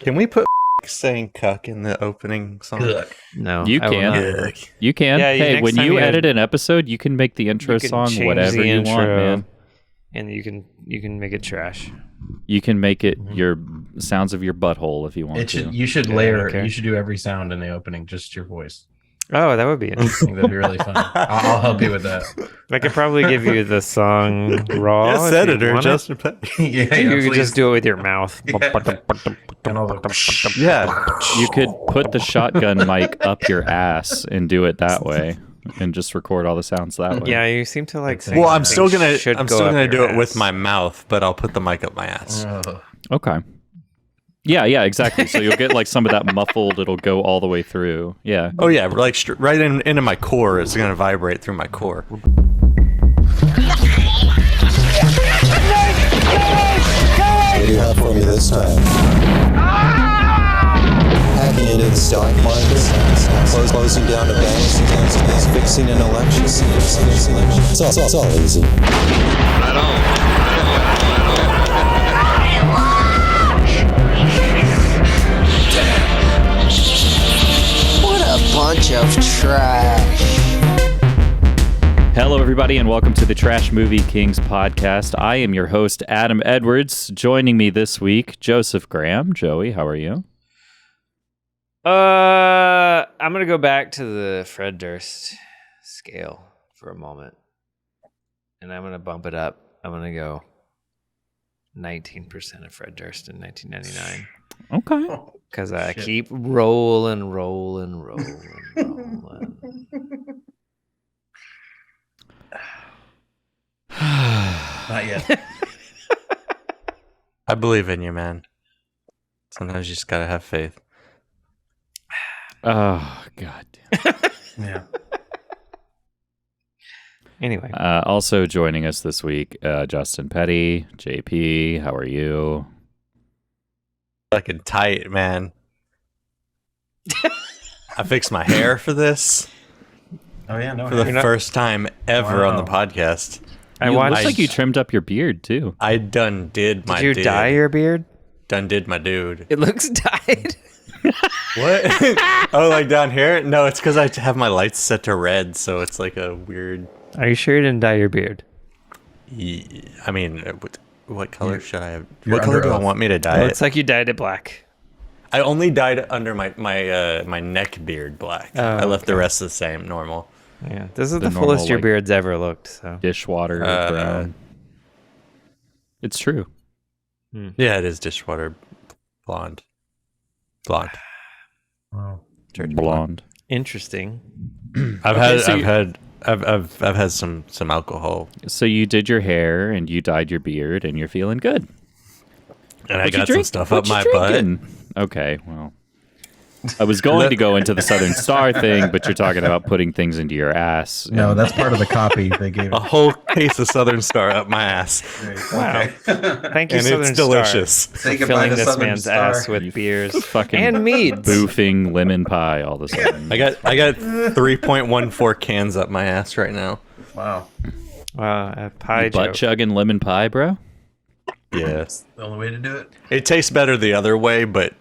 Can we put saying cuck in the opening song? Good. No, You can. You can. Yeah, hey, next when time you you edit an episode, you can make the intro song change whatever the you intro, want, man. And you can make it trash. You can make it your sounds of your butthole if you want to. You should layer. You should do every sound in the opening, just your voice. Oh, that would be I interesting. think that'd be really fun. I'll help you with that. I could probably give you the song raw. Yes, if you editor, want it. Justin Petty. You could just do it with your mouth. And all the Yeah. You could put the shotgun mic up your ass and do it that way, and just record all the sounds that way. Yeah, you seem to like. Well, I'm still gonna do do it with my mouth, but I'll put the mic up my ass. Okay. Yeah, exactly. So you'll get like some of that muffled. It'll go all the way through. Yeah. Oh yeah, like right into my core. It's gonna vibrate through my core. What do you have for me this time? Hacking into the stock market, closing down a bank, fixing an election. It's all easy. What a bunch of trash. Hello, everybody, and welcome to the Trash Movie Kings podcast. I am your host, Adam Edwards. Joining me this week, Joseph Graham. Joey, how are you? I'm gonna go back to the Fred Durst scale for a moment, and I'm gonna bump it up. I'm gonna go 19% of Fred Durst in 1999. Okay. Because I keep rolling. Not yet. I believe in you, man. Sometimes you just gotta have faith. Oh, God damn. Yeah. Anyway, Also joining us this week, Justin Petty. JP, how are you? Fucking tight, man. I fixed my hair for this Oh yeah. No. for the first time ever on the Wow. podcast. I You watched. looks like you trimmed up your beard, too. I done did my Did you dude. dye your beard? Done did my dude. It looks dyed. What? Oh, like down here? No, it's because I have my lights set to red, so it's like a weird. Are you sure you didn't dye your beard? I mean, what color should I have? you're What color under do I oath. want me to dye It it? looks like you dyed it black. I only dyed it under my neck beard black. Oh, I left the rest the same, normal. Yeah, this is The the fullest normal, your like- beard's ever looked. So Dishwater brown. It's true. Yeah, it is dishwater blonde. Blonde. Wow. Blonde. interesting. I've Okay, had some alcohol, So you did your hair and you dyed your beard and you're feeling good. and I What you got some drink- stuff what up you my drinking? Okay, well, I was going to go into the Southern Star thing, but you're talking about putting things into your ass. No, that's part of the copy they gave. butt. A whole case of Southern Star up my ass, Wow. Thank you, and Southern it's delicious. Say Star, goodbye filling to this Southern man's Star. ass with beers Fucking and meads. boofing lemon pie all of a sudden. I got 3.14 cans up my ass right now. Wow. Wow, a pie Butt joke. chugging lemon pie, bro? Yes, The only way to do it. it tastes better the other way, but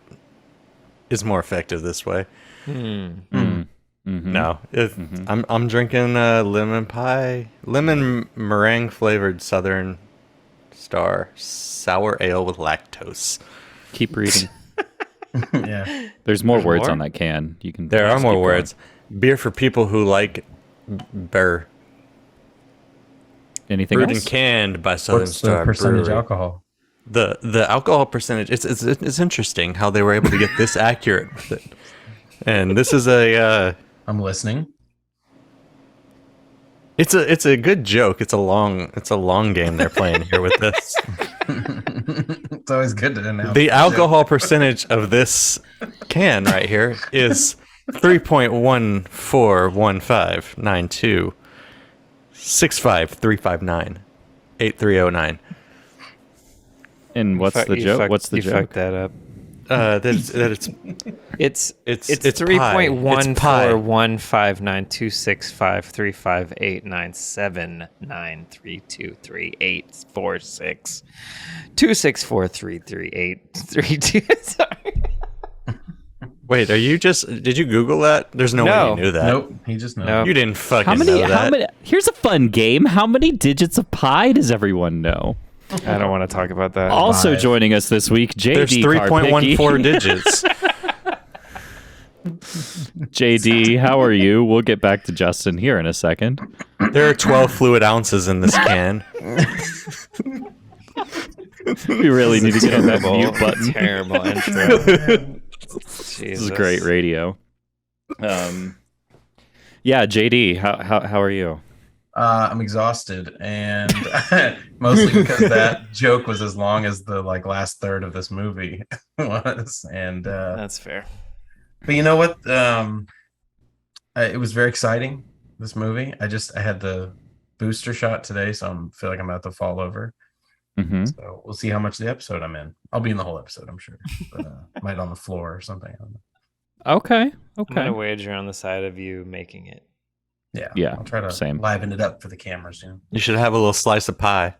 is more effective this way. Mm-hmm. No, I'm drinking lemon meringue flavored Southern Star sour ale with lactose. Keep reading. Yeah. There's more words more? on that can. You can. There are just more keep going. words. Beer for people who like beer. Anything Brewed and else? canned by Southern What's the Star percentage Brewery. alcohol? The alcohol percentage. It's interesting how they were able to get this accurate with it. And this is I'm listening. it's a good joke. It's a long game they're playing here with this. It's always good to announce. The alcohol percentage of this can right here is 3.141592 65359 8309. And what's the joke? What's the you joke? fucked that up. That it's It's It's three pie. point one It's pie. 1.15926535893232846 264333832. Sorry. Wait, did you Google that? There's no way No. you knew that. Nope. He just knows. Nope. You didn't fucking know that. Here's a fun game. How many digits of pi does everyone know? I don't want to talk about that. Also 5. joining us this week, JD There's 3.14 digits. JD, how are you? We'll get back to Justin here in a second. There are 12 fluid ounces in this can. We really need to get on that mute button. Terrible intro. This is great radio. Yeah, JD, how are you? I'm exhausted, and mostly because that joke was as long as the last third of this movie was. And That's fair. but you know what? It was very exciting. This movie. I had the booster shot today, so I feel like I'm about to fall over. Mm-hmm. So we'll see how much of the episode I'm in. I'll be in the whole episode, I'm sure. But, might on the floor or something. I don't know. Okay. I'm gonna wager on the side of you making it. Yeah. I'll try to same. liven it up for the cameras. You should have a little slice of pie.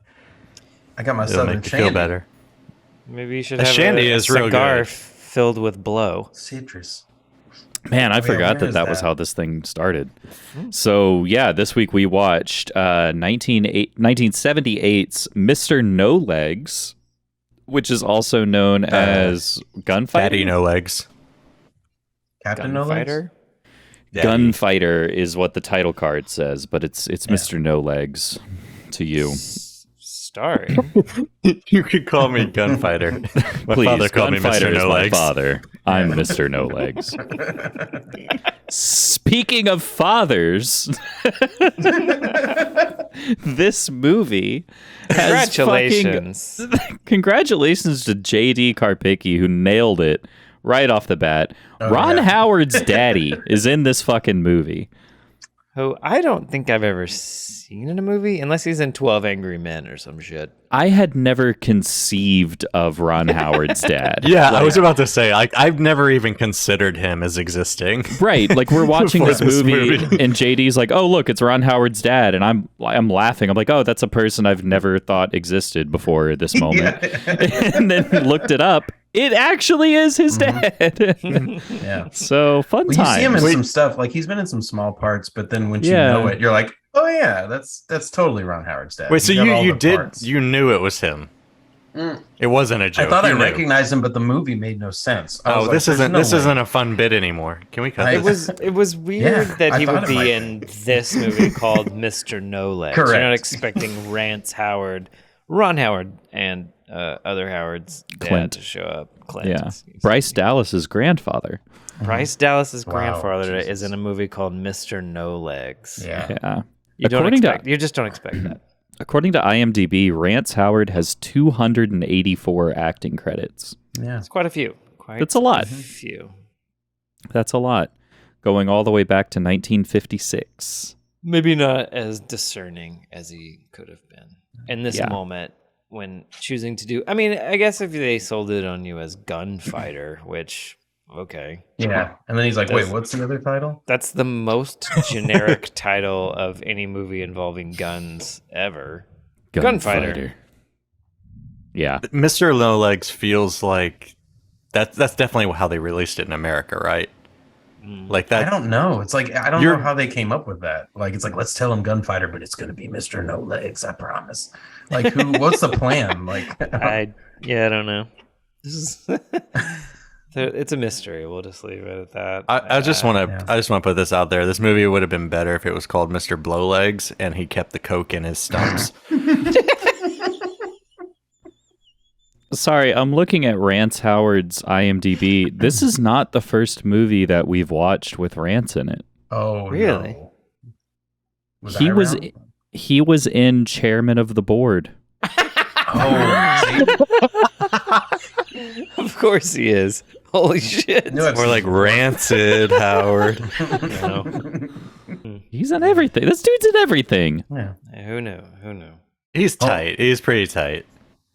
I got my It'll southern make you shandy. feel better. Maybe you should A have shandy a is real cigar good. filled with blow. Citrus. Man, I yeah, forgot where is that was that? how this thing started. So, yeah, this week we watched 1978's Mr. No Legs, which is also known as Gunfighter. Daddy no legs. Captain No Legs? Gunfighter. Daddy. Gunfighter is what the title card says, but it's Mr. No Legs to you. Starring. You could call me Gunfighter. My Please, father called me Gunfighter Mr. is No my Legs. father. I'm Mr. No Legs. Speaking of fathers, this movie has Congratulations. congratulations to JD Karpicki, who nailed it right off the bat. Oh, Ron yeah. Howard's daddy is in this fucking movie. Who I don't think I've ever seen in a movie, unless he's in 12 Angry Men or some shit. I had never conceived of Ron Howard's dad. Yeah, I was about to say, I've never even considered him as existing. Right, like we're watching Before this this movie, movie. and JD's like, "Oh, look, it's Ron Howard's dad," and I'm laughing. I'm like, "Oh, that's a person I've never thought existed before this moment," and then looked it up. It actually is his dad. Yeah. So fun Well, you time. see him in some stuff, like he's been in some small parts, but then once you Yeah. know it, you're like, oh yeah, that's totally Ron Howard's dad. Wait, so He got all you the did parts. you knew it was him? It wasn't a joke. I thought I You knew. recognized him, but the movie made no sense. I was Oh, like, this "There's isn't no this way." isn't a fun bit anymore. Can we cut I- this? It was weird Yeah, that I he thought would it might be be. in this movie called Mr. No Legs. You're not Correct. expecting Ron Howard, and other Howard's dad Clint. to show up. Clint. Yeah, excuse me. Bryce Dallas's grandfather. Bryce Dallas's Wow, grandfather is Jesus. in a movie called Mr. No Legs. Yeah. Yeah. You just don't expect that. According to IMDb, Rance Howard has 284 acting credits. Yeah. It's quite a few. That's a lot. Few. That's a lot. Going all the way back to 1956. Maybe not as discerning as he could have been in this Yeah. moment when choosing to do. I mean, I guess if they sold it on you as Gunfighter, which okay, Yeah. And then he's like, Does- wait, what's the other title? that's the most generic title of any movie involving guns ever. Gunfighter. Yeah. Mr. No Legs feels like that's definitely how they released it in America, right? Like I that. don't know. It's like I don't You're- know how they came up with that. Like it's like let's tell him Gunfighter, but it's gonna be Mr. No Legs, I promise. Like who what's the plan? Like I don't know. This is it's a mystery. We'll just leave it at that. I just want to yeah. I just want to put this out there. This movie would have been better if it was called Mr. Blowlegs and he kept the coke in his stumps. Sorry, I'm looking at Rance Howard's IMDb. This is not the first movie that we've watched with Rance in it. oh Really? no. He I was- around? He was in Chairman of the Board. Oh, Of course he is. Holy shit. No, More like rancid, Howard. He's in everything. This dude's in everything. yeah. Who knew? Who knew? He's tight. He's pretty tight.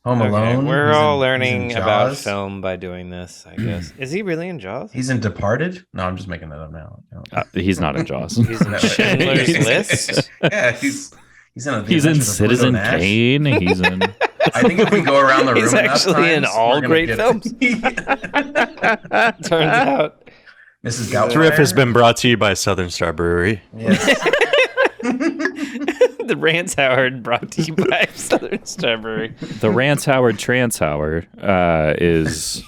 Home Okay, Alone. we're He's all in learning about Jaws. film by doing this, I guess. Is he really in Jaws? He's in Departed. No, I'm just making that up now. He's not in Jaws. He's in Schindler's List. Yeah, he's in a, He's in Adventures of Pluto Citizen Nash. Kane. He's in. I think if we go around the room, He's enough actually in times, all we're gonna great get- films. Turns out. Mrs. This Doubtfire. riff has been brought to you by Southern Star Brewery. Yes. The Rance Howard brought to you by Southern Star Brewery. The Rance Howard Transhauer is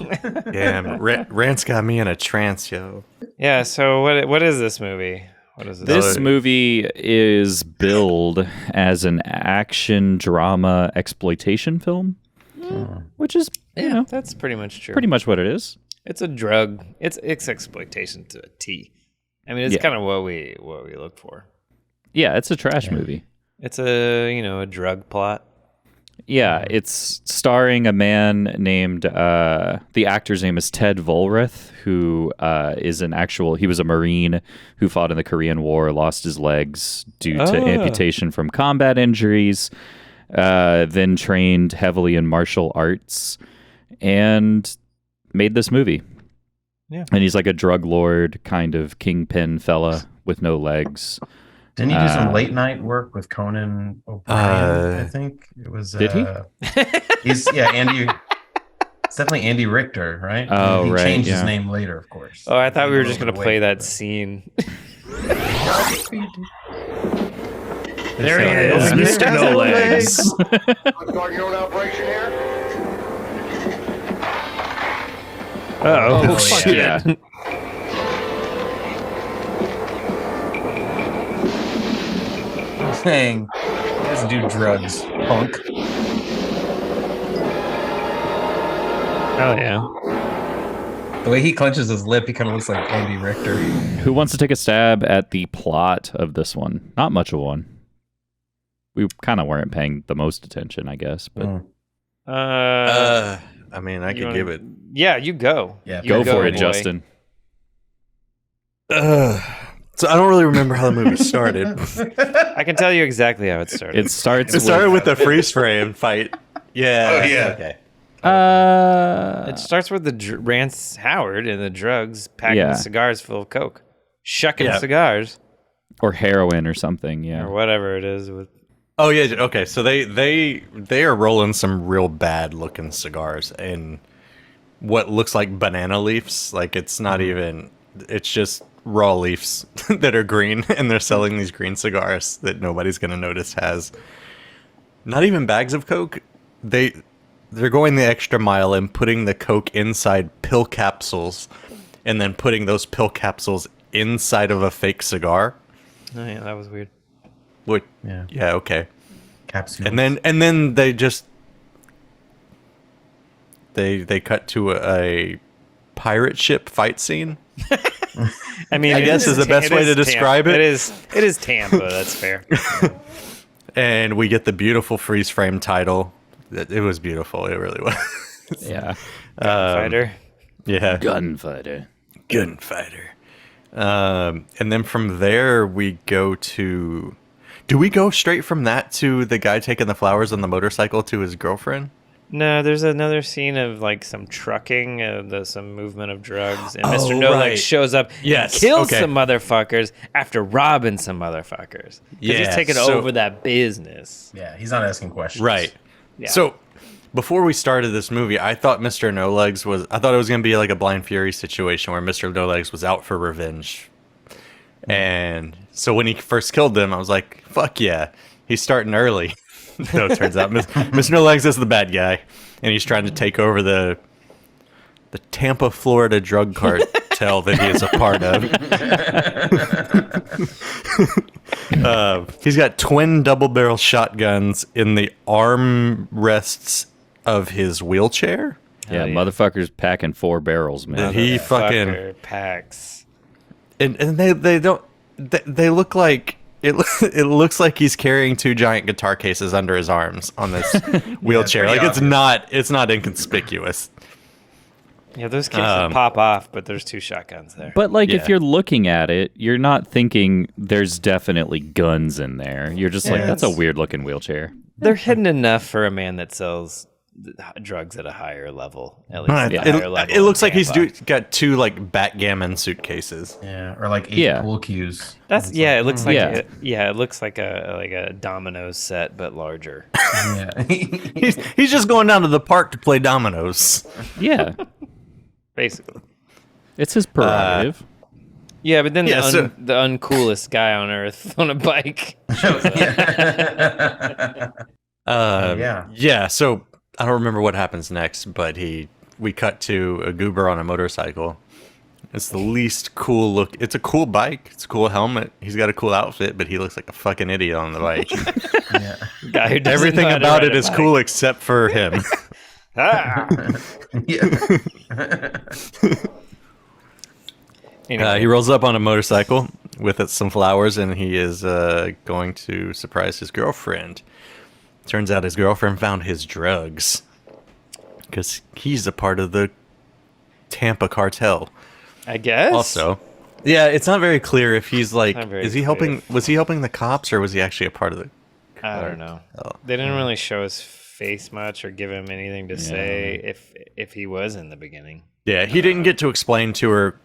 Damn, Rance got me in a trance, yo. Yeah. So what is this movie? What is this movie is billed as an action drama exploitation film, which is you know That's pretty much true. pretty much what it is. It's a drug. It's exploitation to a T. I mean, it's Yeah. kind of what we look for. Yeah, it's a trash movie. It's a drug plot. Yeah, it's starring a man named the actor's name is Ted Volrath, who is he was a Marine who fought in the Korean War, lost his legs due to amputation from combat injuries, then trained heavily in martial arts, and made this movie. Yeah. And he's like a drug lord, kind of kingpin fella with no legs. Didn't he do some late night work with Conan O'Brien? I think it was. Did he? Andy. It's definitely Andy Richter, right? Oh, he right, changed his yeah. name later, of course. Oh, I thought we were just Gained a gonna little play bit of that weight, scene. There he is, Mr. No Legs. Guard your own operation here? Oh, shit. Yeah. Dang. He doesn't do drugs, punk. Oh yeah. The way he clenches his lip, he kind of looks like Andy Richter. Who wants to take a stab at the plot of this one? Not much of one. We kind of weren't paying the most attention, I guess. But I mean, I could give it. Yeah, you go. Yeah, You go for it, boy. Justin. So I don't really remember how the movie started. I can tell you exactly how it started. It starts. It started with the freeze frame fight. Yeah. Oh, yeah. Okay. It starts with the Rance Howard and the drugs packing Yeah. cigars full of coke, shucking Yeah. cigars or heroin or something. Yeah. or whatever it is. With Oh yeah. Okay. So they are rolling some real bad looking cigars and what looks like banana leaves. Like it's not even. It's just raw leaves that are green, and they're selling these green cigars that nobody's gonna notice has not even bags of coke. They're going the extra mile and putting the coke inside pill capsules, and then putting those pill capsules inside of a fake cigar. oh yeah, that was weird. Which, Yeah. yeah, okay. Capsule. And then they just they cut to a pirate ship fight scene. I mean, I guess is the best way to describe it. It is Tampa. That's fair. And we get the beautiful freeze frame title. It was beautiful. It really was. Yeah. Fighter. Yeah. Gunfighter. Gunfighter. And then from there we go to. Do we go straight from that to the guy taking the flowers on the motorcycle to his girlfriend? No, there's another scene of like some trucking, some movement of drugs, and Oh, Mr. No right. Legs shows up, Yes, and kills okay. some motherfuckers after robbing some motherfuckers. 'Cause Yeah, he's taking so- over that business. Yeah, he's not asking questions. Right. Yeah. So before we started this movie, I thought Mr. No Legs was. I thought it was going to be like a Blind Fury situation where Mr. No Legs was out for revenge. And so when he first killed them, I was like, "Fuck yeah, he's starting early." No, it turns out Mr. No Legs is the bad guy, and he's trying to take over the Tampa, Florida drug cartel that he is a part of. He's got twin double-barrel shotguns in the armrests of his wheelchair. Yeah, yeah. motherfucker's packing 4 barrels, man. He fucking Fucker packs. and they don't they look like it looks like he's carrying 2 giant guitar cases under his arms on this wheelchair. pretty Like obvious. it's not inconspicuous. Yeah, those cases pop off, but there's 2 shotguns there. But like, if Yeah. you're looking at it, you're not thinking there's definitely guns in there. You're just like, Yeah, that's a it's- weird looking wheelchair. They're hidden enough for a man that sells drugs at a higher level. At least Right. a higher level It looks in like he's Tampa. got 2 like backgammon suitcases. Yeah, or like 8 Yeah. pool cues. That's yeah. It looks like Yeah. it looks like a dominoes set, but larger. Yeah. He's just going down to the park to play dominoes. Yeah, Basically, it's his prerogative. Yeah, but then Yeah, so- the uncoolest guy on earth on a bike. Yeah. So I don't remember what happens next, but we cut to a goober on a motorcycle. It's the least cool look. It's a cool bike. It's a cool helmet. He's got a cool outfit, but he looks like a fucking idiot on the bike. Guy who doesn't Everything know how to about ride it a is bike. cool except for him. Anyway, He rolls up on a motorcycle with some flowers, and he is going to surprise his girlfriend. Turns out his girlfriend found his drugs because he's a part of the Tampa cartel. I guess. Also, yeah, it's not very clear if he's like, Not very is he clear. helping? Was he helping the cops, or was he actually a part of the? I don't know. Oh. They didn't really show his face much or give him anything to say if he was in the beginning. Yeah, he didn't get to explain to her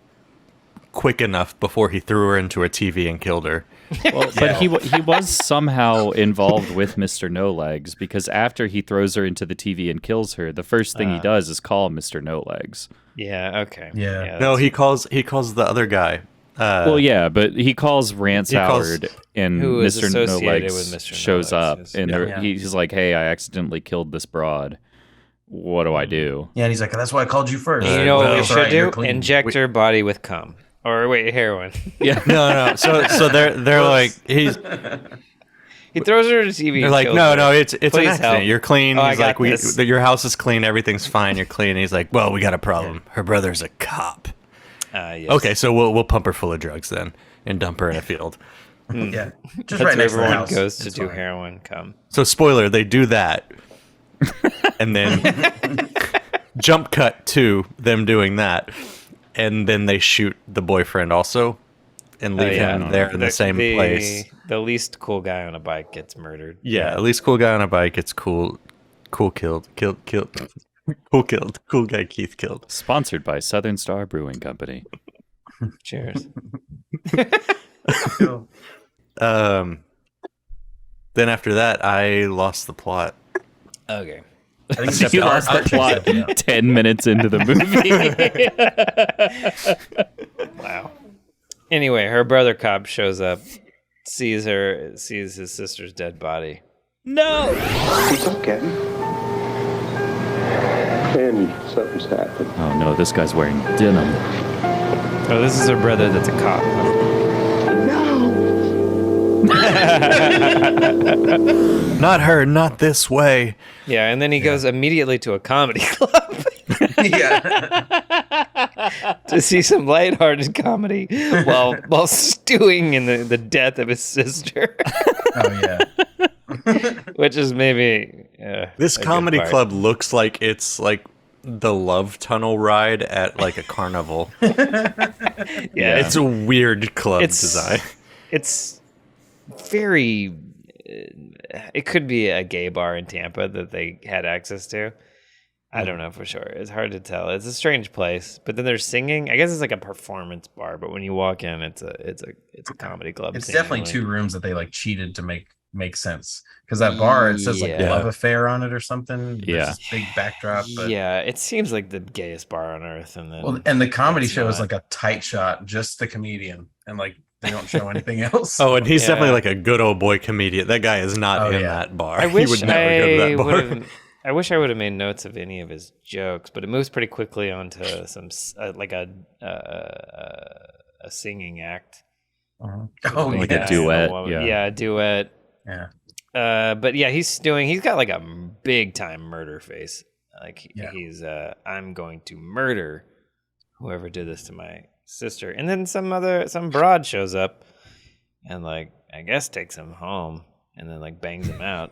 quick enough before he threw her into a TV and killed her. Well, but he was somehow involved with Mr. No Legs, because after he throws her into the TV and kills her, the first thing he does is call Mr. No Legs. Yeah. Okay. Yeah. No, he calls the other guy. Well, yeah, but he calls Rance he calls- Howard, and Who is Mr. No associated Legs with Mr. No shows Legs, up, yes. and Yeah. he's like, "Hey, I accidentally killed this broad. What do I do?" Yeah, and he's like, that's why I called you first. You know what we That's should right, you're do? clean. Inject her body with cum. Or wait, heroin. Yeah, No. So they're like he's. He throws her to TV. They're and like, kills no, her. it's an Please accident. help. You're clean. Oh, I He's got like, this. your house is clean. Everything's fine. You're clean. And he's like, well, we got a problem. Her brother's a cop. Yes. Okay, so we'll pump her full of drugs then and dump her in a field. Yeah, just That's right where next to the everyone house. goes to It's do fine. heroin. Cum. So spoiler, they do that, and then jump cut to them doing that, and then they shoot the boyfriend also, and leave him there in the same place. The least cool guy on a bike gets murdered. Yeah, at least cool guy on a bike. It's cool killed. Cool guy Keith killed. sponsored by Southern Star Brewing Company. Cheers. Cool. Then after that, I lost the plot. Okay. I think You Art- lost the Art plot checked out. 10 minutes into the movie. Wow. Anyway, her brother cop shows up, sees his sister's dead body. No! He's okay. And something's happened. Oh no, this guy's wearing denim. Oh, this is her brother that's a cop. Not her, not this way. Yeah, and then he goes immediately to a comedy club Yeah. to see some lighthearted comedy while stewing in the death of his sister, Oh yeah. which is maybe This a good comedy part. club looks like it's like the love tunnel ride at like a carnival. Yeah, It's a weird club It's- design. it's very. It could be a gay bar in Tampa that they had access to. I don't know for sure. It's hard to tell. It's a strange place. But then there's singing. I guess it's like a performance bar. But when you walk in, it's a comedy club. It's definitely seemingly. two rooms that they like cheated to make sense. Because that bar, it says like Yeah. love affair on it or something. There's Yeah. this big backdrop. But, Yeah, it seems like the gayest bar on earth. And then Well, and the comedy It's show is not. like a tight shot, just the comedian, and like they don't show anything else. Oh, and he's Yeah. definitely like a good old boy comedian. That guy is not Oh, in yeah. that bar. I he wish would never go to that bar. I wish I would have made notes of any of his jokes, but it moves pretty quickly onto some like a singing act. Oh, Like a yeah. duet, woman- yeah. Yeah, a duet. Yeah. But yeah, he's got like a big time murder face. Like Yeah. he's I'm going to murder whoever did this to my sister. And then some broad shows up and like I guess takes him home and then like bangs him out.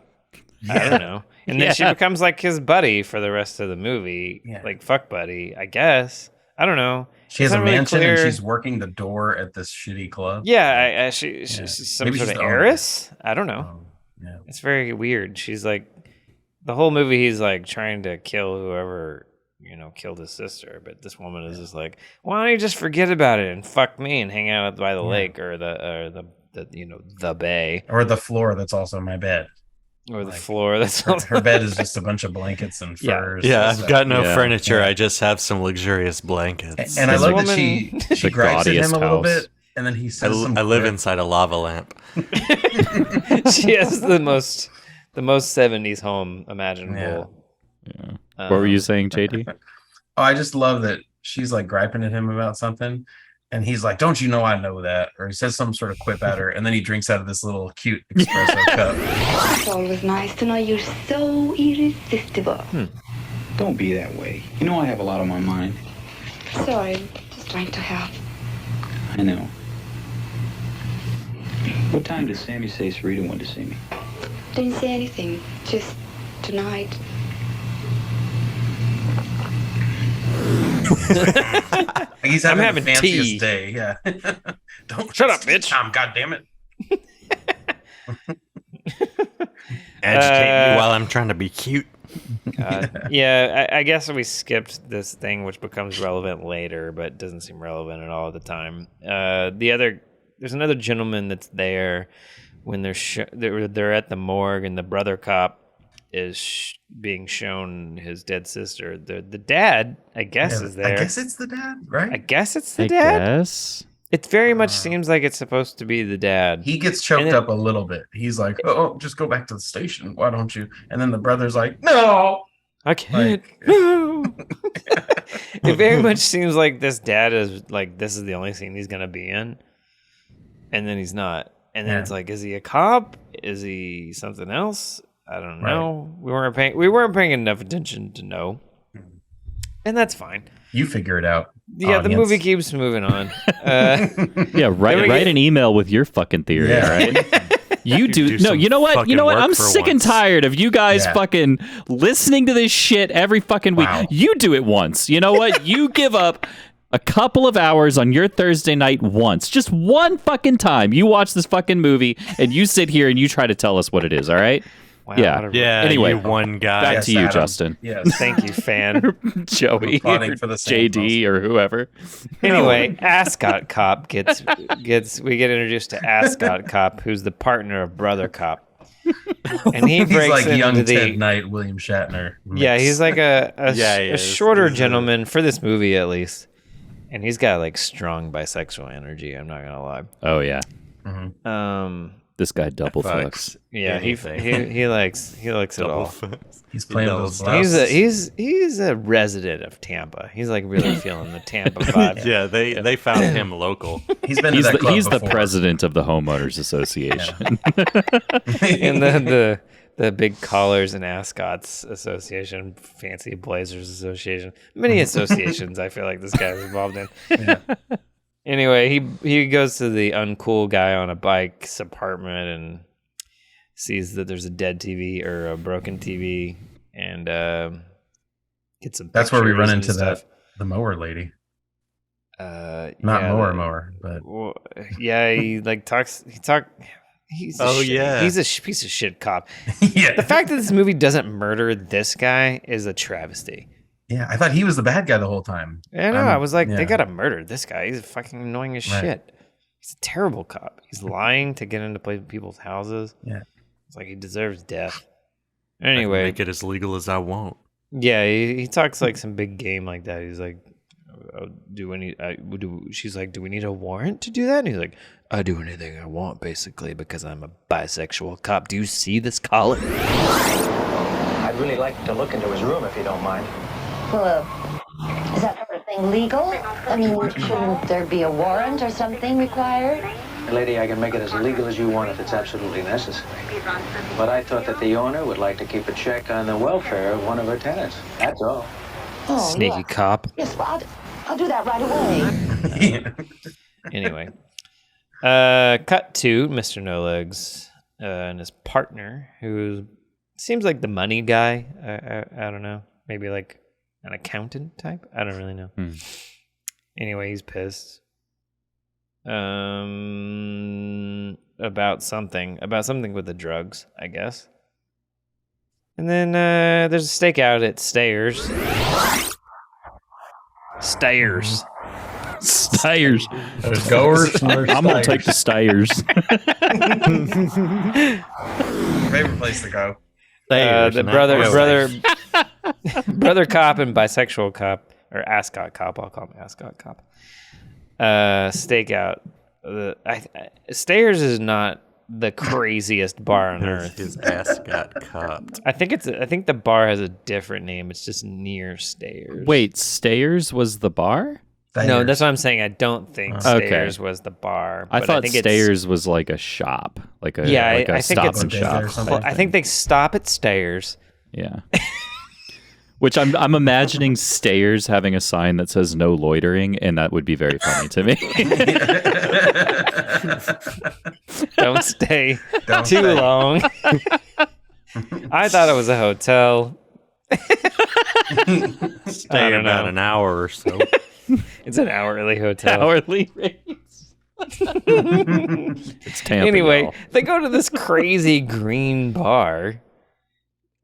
I don't know. And then she Yeah. becomes like his buddy for the rest of the movie. Yeah. Like fuck buddy, I guess. I don't know. She has It's a not really mansion clear. and she's working the door at this shitty club. Yeah, she's some Maybe sort she's of the owner. heiress. I don't know. Yeah. It's very weird. She's like, the whole movie, he's like trying to kill whoever, killed his sister. But this woman is just like, why don't you just forget about it and fuck me and hang out by the lake or the bay Or the floor that's also my bed. or the Like, floor. That's Her bed is just a bunch of blankets and Yeah. furs. Yeah, and I've stuff. got no Yeah. furniture. Yeah. I just have some luxurious blankets. And I This love woman- that she The gripes at him gaudiest a little house. bit And then he says, I live inside a lava lamp. She has the most 70s home imaginable. Yeah. What were you saying, JD? Oh, I just love that she's like griping at him about something. And he's like, don't you know I know that? Or he says some sort of quip at her. And then he drinks out of this little cute espresso cup. It's always nice to know you're so irresistible. Don't be that way. You know I have a lot on my mind. Sorry, just trying to help. I know. What time did Sammy say Sarita wanted to see me? Didn't say anything, just tonight. He's having having the fanciest tea. day. Yeah. Don't Shut up, bitch. Tom, God damn it. Agitate me while I'm trying to be cute. Yeah, I guess we skipped this thing, which becomes relevant later, but doesn't seem relevant at all at the time. There's another gentleman that's there when they're at the morgue, and the brother cop is being shown his dead sister. The dad, I guess, is there. I guess it's the dad, right? I guess it's the dad. Yes. It very much seems like it's supposed to be the dad. He gets choked up a little bit. He's like, oh, just go back to the station. Why don't you? And then the brother's like, no. I can't. No. It very much seems like this dad is like, this is the only scene he's gonna be in, and then he's not. And then it's like, is he a cop? Is he something else? I don't know. We weren't paying enough attention to know, and that's fine. You figure it out. Yeah, the movie keeps moving on. Yeah, write an email with your fucking theory, all right? You do no, you know what? You know what? I'm sick and tired of you guys fucking listening to this shit every fucking week. Wow. You do it once. You know what? You give up a couple of hours on your Thursday night once. Just one fucking time. You watch this fucking movie and you sit here and you try to tell us what it is, all right? Wow, yeah. Yeah. Anyway, you one guy. back to you, Adam. Justin. Yes. Thank you, fan. Joey, Plotting or for the same JD, or whoever. Anyway, Ascot Cop we get introduced to Ascot Cop, who's the partner of Brother Cop. And he He's breaks like into young the Ted Knight, William Shatner. Yeah, he's like a shorter He's gentleman for this movie at least. And he's got like strong bisexual energy, I'm not gonna lie. Oh yeah. This guy double fucks. Yeah, he likes it all. He's playing those blouses. He's a resident of Tampa. He's like really feeling the Tampa vibe. Yeah, they found him local. He's been to that club He's the before. president of the homeowners association. And the big collars and ascots association, fancy blazers association, many associations I feel like this guy is involved in. Yeah. Anyway, he goes to the uncool guy on a bike's apartment and sees that there's a dead TV or a broken TV, and gets some. That's where we run pictures into and stuff. the mower lady. Not yeah, mower, but well, yeah, he like talks. He's a piece of shit cop. yeah. The fact that this movie doesn't murder this guy is a travesty. Yeah, I thought he was the bad guy the whole time. I know. I was like, yeah. they gotta murder this guy. He's fucking annoying as shit. He's a terrible cop. He's lying to get into people's houses. Yeah, it's like he deserves death. I can Anyway, make it as legal as I want. yeah, he talks like some big game like that. He's like, she's like, do we need a warrant to do that? And he's like, I do anything I want, basically, because I'm a bisexual cop. Do you see this collar? I'd really like to look into his room if you don't mind. Well, is that sort of thing legal? I mean, shouldn't there be a warrant or something required? Lady, I can make it as legal as you want if it's absolutely necessary. But I thought that the owner would like to keep a check on the welfare of one of her tenants. That's all. Oh, Sneaky yeah. cop. Yes, well, I'll do that right away. Anyway, cut to Mr. No Legs and his partner, who seems like the money guy. I don't know. Maybe like an accountant type. I don't really know. Anyway, he's pissed. About something with the drugs, I guess. And then there's a stakeout at Stayers. Stayers. There's goers. I'm gonna take the Stayers. Favorite place to go. The brother cop and bisexual cop, or ascot cop, I'll call him ascot cop, stake out Stairs is not the craziest bar on earth. His ass got cupped. I think the bar has a different name. It's just near Stairs. Wait, Stairs was the bar? No, that's what I'm saying. I don't think Stairs was the bar. I but thought think Stairs was like a shop, like a I think stop it's and shop. I think they stop at Stairs. Yeah. Which I'm imagining Stairs having a sign that says no loitering, and that would be very funny to me. Don't stay too long. I thought it was a hotel. Stay about an hour or so. It's an hourly hotel. Hourly rates. It's Tampa. Anyway, y'all. they go to this crazy green bar.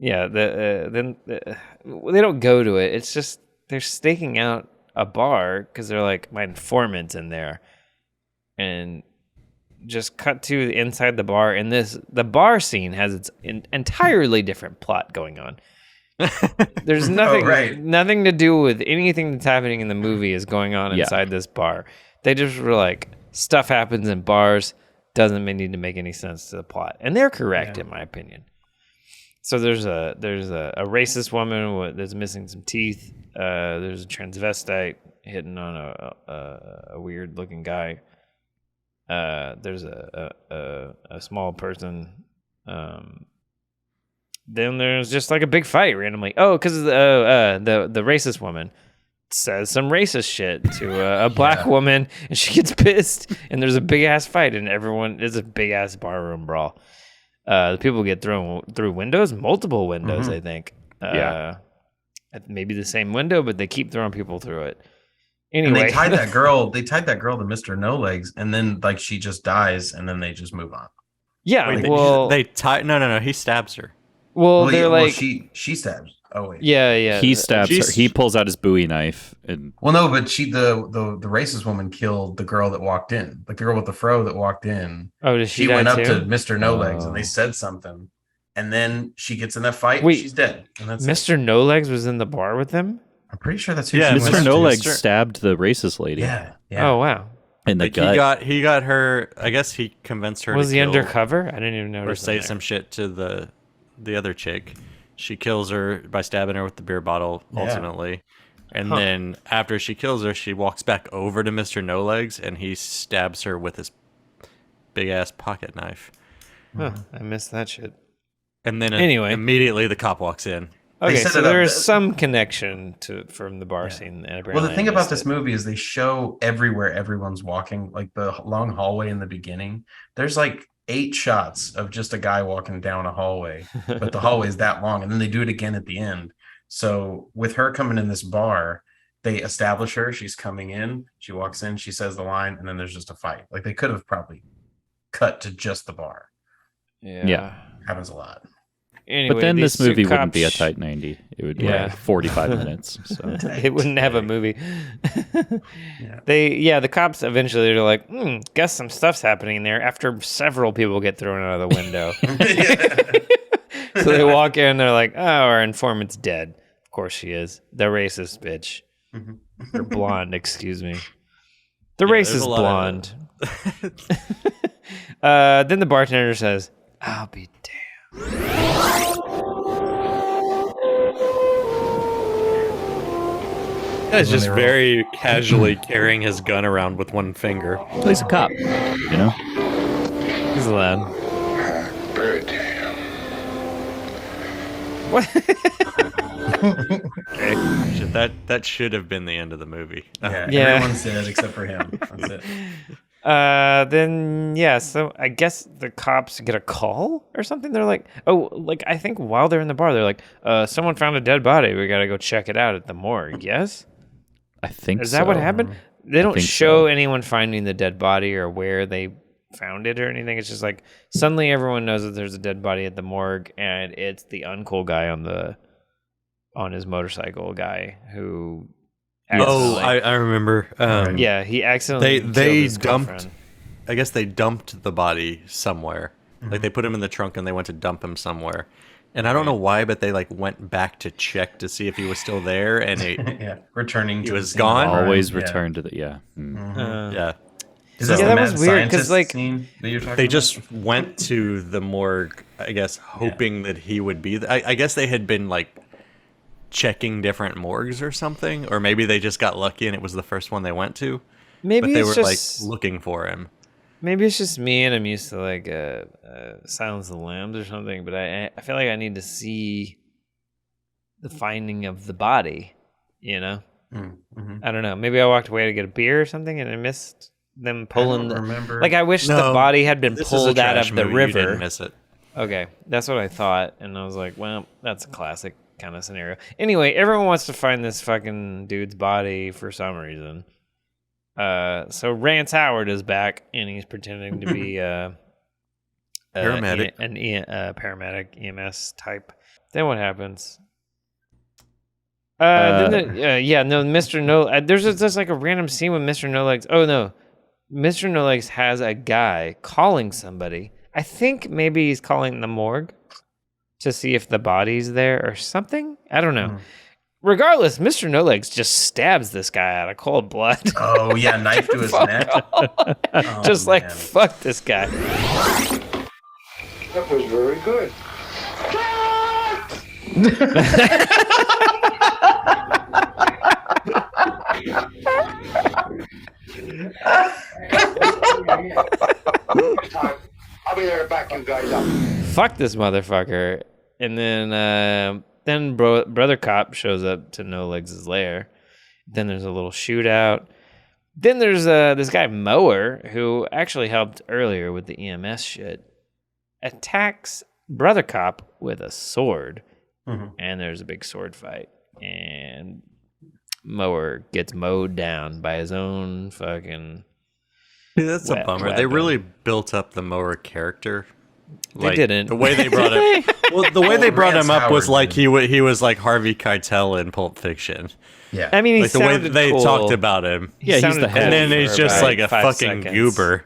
Yeah, then they don't go to it. It's just they're staking out a bar because they're like, my informant's in there, and just cut to inside the bar. And the bar scene has its entirely different plot going on. There's nothing to do with anything that's happening in the movie is going on inside this bar. They just were like, stuff happens in bars, doesn't need to make any sense to the plot, and they're correct in my opinion. So there's a racist woman that's missing some teeth. There's a transvestite hitting on a weird looking guy. There's a small person. Then there's just like a big fight randomly. Oh, because the racist woman says some racist shit to a black woman, and she gets pissed, and there's a big ass fight, and there's a big ass barroom brawl. The people get thrown through windows, multiple windows, I think. Maybe the same window, but they keep throwing people through it. Anyway, and they tied that girl to Mr. No Legs, and then like she just dies, and then they just move on. Yeah, they tie. No. He stabs her. Well, they're like she stabs. Oh wait. Yeah. He stabs her. He pulls out his Bowie knife and. Well, no, but the racist woman killed the girl that walked in, like the girl with the fro that walked in. Oh, did she went up too? to Mr. No Legs and they said something, and then she gets in that fight. Wait, and she's dead. And that's Mr. No Legs was in the bar with them. I'm pretty sure that's who. Yeah, Mr. No Legs stabbed the racist lady. Yeah. Oh wow. In the gut. He got her. I guess he convinced her. Was to he kill, undercover? I didn't even notice. Or say some shit to the other chick. She kills her by stabbing her with the beer bottle, ultimately. And then after she kills her, she walks back over to Mr. No Legs, and he stabs her with his big-ass pocket knife. Huh, I missed that shit. And then anyway, immediately the cop walks in. Okay, so there is some connection from the bar scene. Well, the thing about this movie is they show everywhere everyone's walking, like the long hallway in the beginning. There's like 8 shots of just a guy walking down a hallway, but the hallway is that long, and then they do it again at the end. So with her coming in this bar, they establish her. She's coming in. She walks in. She says the line, and then there's just a fight. Like they could have probably cut to just the bar. Yeah. Happens a lot. Anyway, but then this movie wouldn't be a tight 90. It would be like 45 minutes. So. It wouldn't have a movie. The cops eventually are like, guess some stuff's happening in there after several people get thrown out of the window. So they walk in, they're like, oh, our informant's dead. Of course she is. The racist bitch. Or blonde, excuse me. The racist blonde. Then the bartender says, I'll be damned. He's just very casually carrying his gun around with one finger. He's a cop, you know? He's allowed. Very damn. What? Okay. That should have been the end of the movie. Everyone's dead except for him. That's it. So I guess the cops get a call or something. They're like, I think while they're in the bar, they're like, someone found a dead body. We gotta go check it out at the morgue. Yes? I think Is that what happened? They don't show anyone finding the dead body or where they found it or anything. It's just like suddenly everyone knows that there's a dead body at the morgue, and it's the uncool guy on his motorcycle guy who. I remember. He accidentally they killed his dumped. girlfriend. I guess they dumped the body somewhere. Like they put him in the trunk and they went to dump him somewhere. And I don't know why, but they like went back to check to see if he was still there, and returning. He was gone. Always return to the Is this Yeah, the that mad was weird, 'cause, scientist like, scene that you're talking They about? just went to the morgue, I guess, hoping that he would be. I guess they had been like checking different morgues or something, or maybe they just got lucky and it was the first one they went to. Maybe but they it's were just like looking for him. maybe it's just me and I'm used to like Silence of the Lambs or something. But I feel like I need to see the finding of the body. You know, I don't know. Maybe I walked away to get a beer or something and I missed them pulling. Remember? Like I wish the body had been This is a pulled out trash of the movie, river. You didn't miss it. Okay, that's what I thought, and I was like, well, that's a classic kind of scenario. Anyway, everyone wants to find this fucking dude's body for some reason. So Rance Howard is back, and he's pretending to be Paramedic. paramedic, EMS type. Then what happens? Mr. No. There's just like a random scene with Mr. No Legs. Oh no, Mr. No Legs has a guy calling somebody. I think maybe he's calling the morgue to see if the body's there or something. I don't know. Regardless, Mr. No Legs just stabs this guy out of cold blood. Oh yeah, knife to his neck. Just like fuck this guy. That was very good. I'll be there to back you guys up. Fuck this motherfucker. And then brother cop shows up to No Legs' lair. Then there's a little shootout. Then there's this guy Mower who actually helped earlier with the EMS shit. Attacks brother cop with a sword. And there's a big sword fight. And Mower gets mowed down by his own fucking. Dude, that's a bummer. They really built up the Mower character. They didn't. The way they brought him. Well, the way they brought him up was like he was like Harvey Keitel in Pulp Fiction. Yeah, I mean, he like the way sounded they cool. talked about him. He he's the head, and then he's just like a 5 fucking seconds. goober.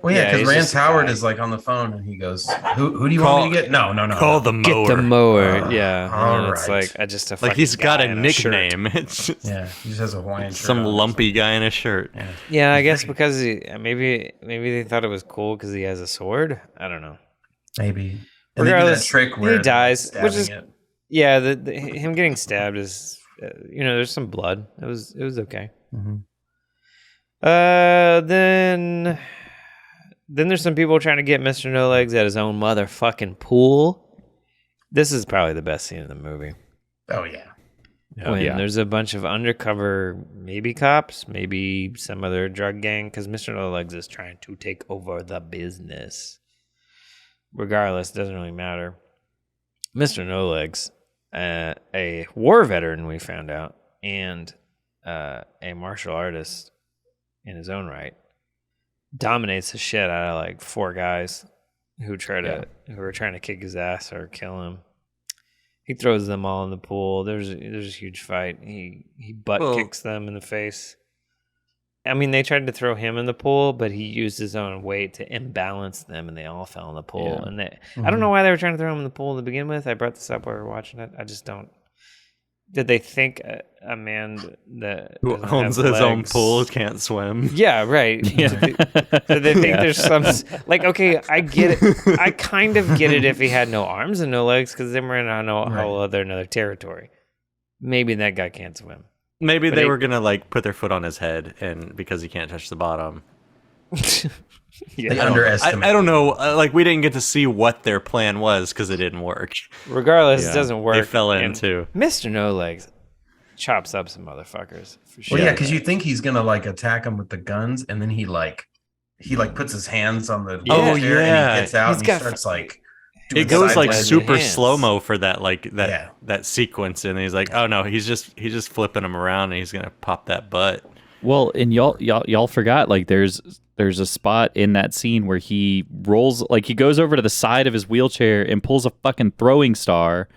Well, yeah, because he's Rance just a Howard guy. is like on the phone and he goes, "Who do you want me to get?" No. Call the Mower. Get the mower, yeah. all And it's right. like I just a Like he's fucking got guy a in shirt. nickname. It's just Yeah, he just has a Hawaiian shirt some on or lumpy guy in a shirt. Yeah, I guess because maybe they thought it was cool because he has a sword. I don't know. maybe. And they do that Regardless, trick where he dies, they're which is stabbing it. yeah. Him getting stabbed is there's some blood. It was okay. Then there's some people trying to get Mr. No Legs at his own motherfucking pool. This is probably the best scene in the movie. Oh yeah. When there's a bunch of undercover, maybe cops, maybe some other drug gang, because Mr. No Legs is trying to take over the business. Regardless, it doesn't really matter. Mr. No Legs, a war veteran, we found out, and a martial artist in his own right, dominates the shit out of like 4 guys who are trying to kick his ass or kill him. He throws them all in the pool. There's a huge fight. He kicks them in the face. I mean, they tried to throw him in the pool, but he used his own weight to imbalance them, and they all fell in the pool. Yeah. And I don't know why they were trying to throw him in the pool to begin with. I brought this up while we were watching it. I just don't. Did they think a man that Who doesn't owns have his own legs- pool can't swim? Yeah, right. Yeah. Did they think there's some like? Okay, I get it. I kind of get it if he had no arms and no legs, because then we're in another territory. Maybe that guy can't swim. Maybe But they he- were gonna like put their foot on his head, and because he can't touch the bottom. They underestimate. I don't know. Like we didn't get to see what their plan was because it didn't work. Regardless, Yeah. it doesn't work. They fell and into. Mr. No Legs chops up some motherfuckers for sure. Well, yeah, because you think he's gonna like attack him with the guns, and then he puts his hands on the Oh, chair yeah. and he gets out He's and he got starts like. It doing goes like sideways super hands. slow mo for that Yeah. that sequence, and he's like, oh no, he's just flipping him around, and he's gonna pop that butt. Well, and y'all forgot, like there's a spot in that scene where he rolls, like he goes over to the side of his wheelchair and pulls a fucking throwing star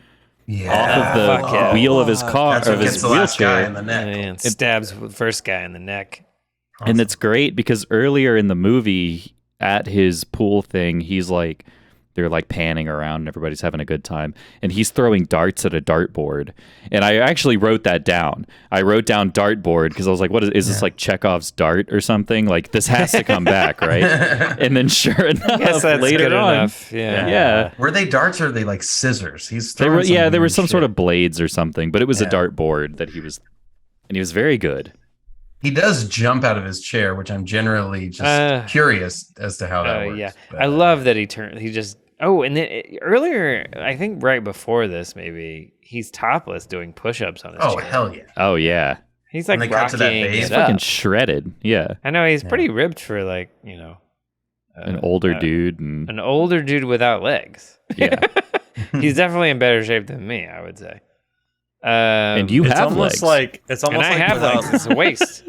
off of the Fuck yeah. wheel of his car, That's what of his gets the last guy wheelchair. in the neck. And stabs the first guy in the neck. And it's great because earlier in the movie, at his pool thing, he's like They're like panning around and everybody's having a good time. And he's throwing darts at a dartboard. And I actually wrote that down. I wrote down dartboard because I was like, what is this like Chekhov's dart or something? Like this has to come back, right? And then sure enough, later on. Enough. Yeah. Were they darts or are they like scissors? There were some sort of blades or something, but it was a dartboard that he was very good. He does jump out of his chair, which I'm generally just curious as to how that works. Yeah, but, I love that he just. Oh, and then earlier, I think right before this, maybe he's topless doing push-ups on his chair. Oh hell yeah! Oh yeah. He's like rocking He's fucking shredded. Yeah. I know he's pretty ripped for like an older dude and an older dude without legs. Yeah. He's definitely in better shape than me, I would say. And you have legs. It's almost and I like have legs. It's a waste.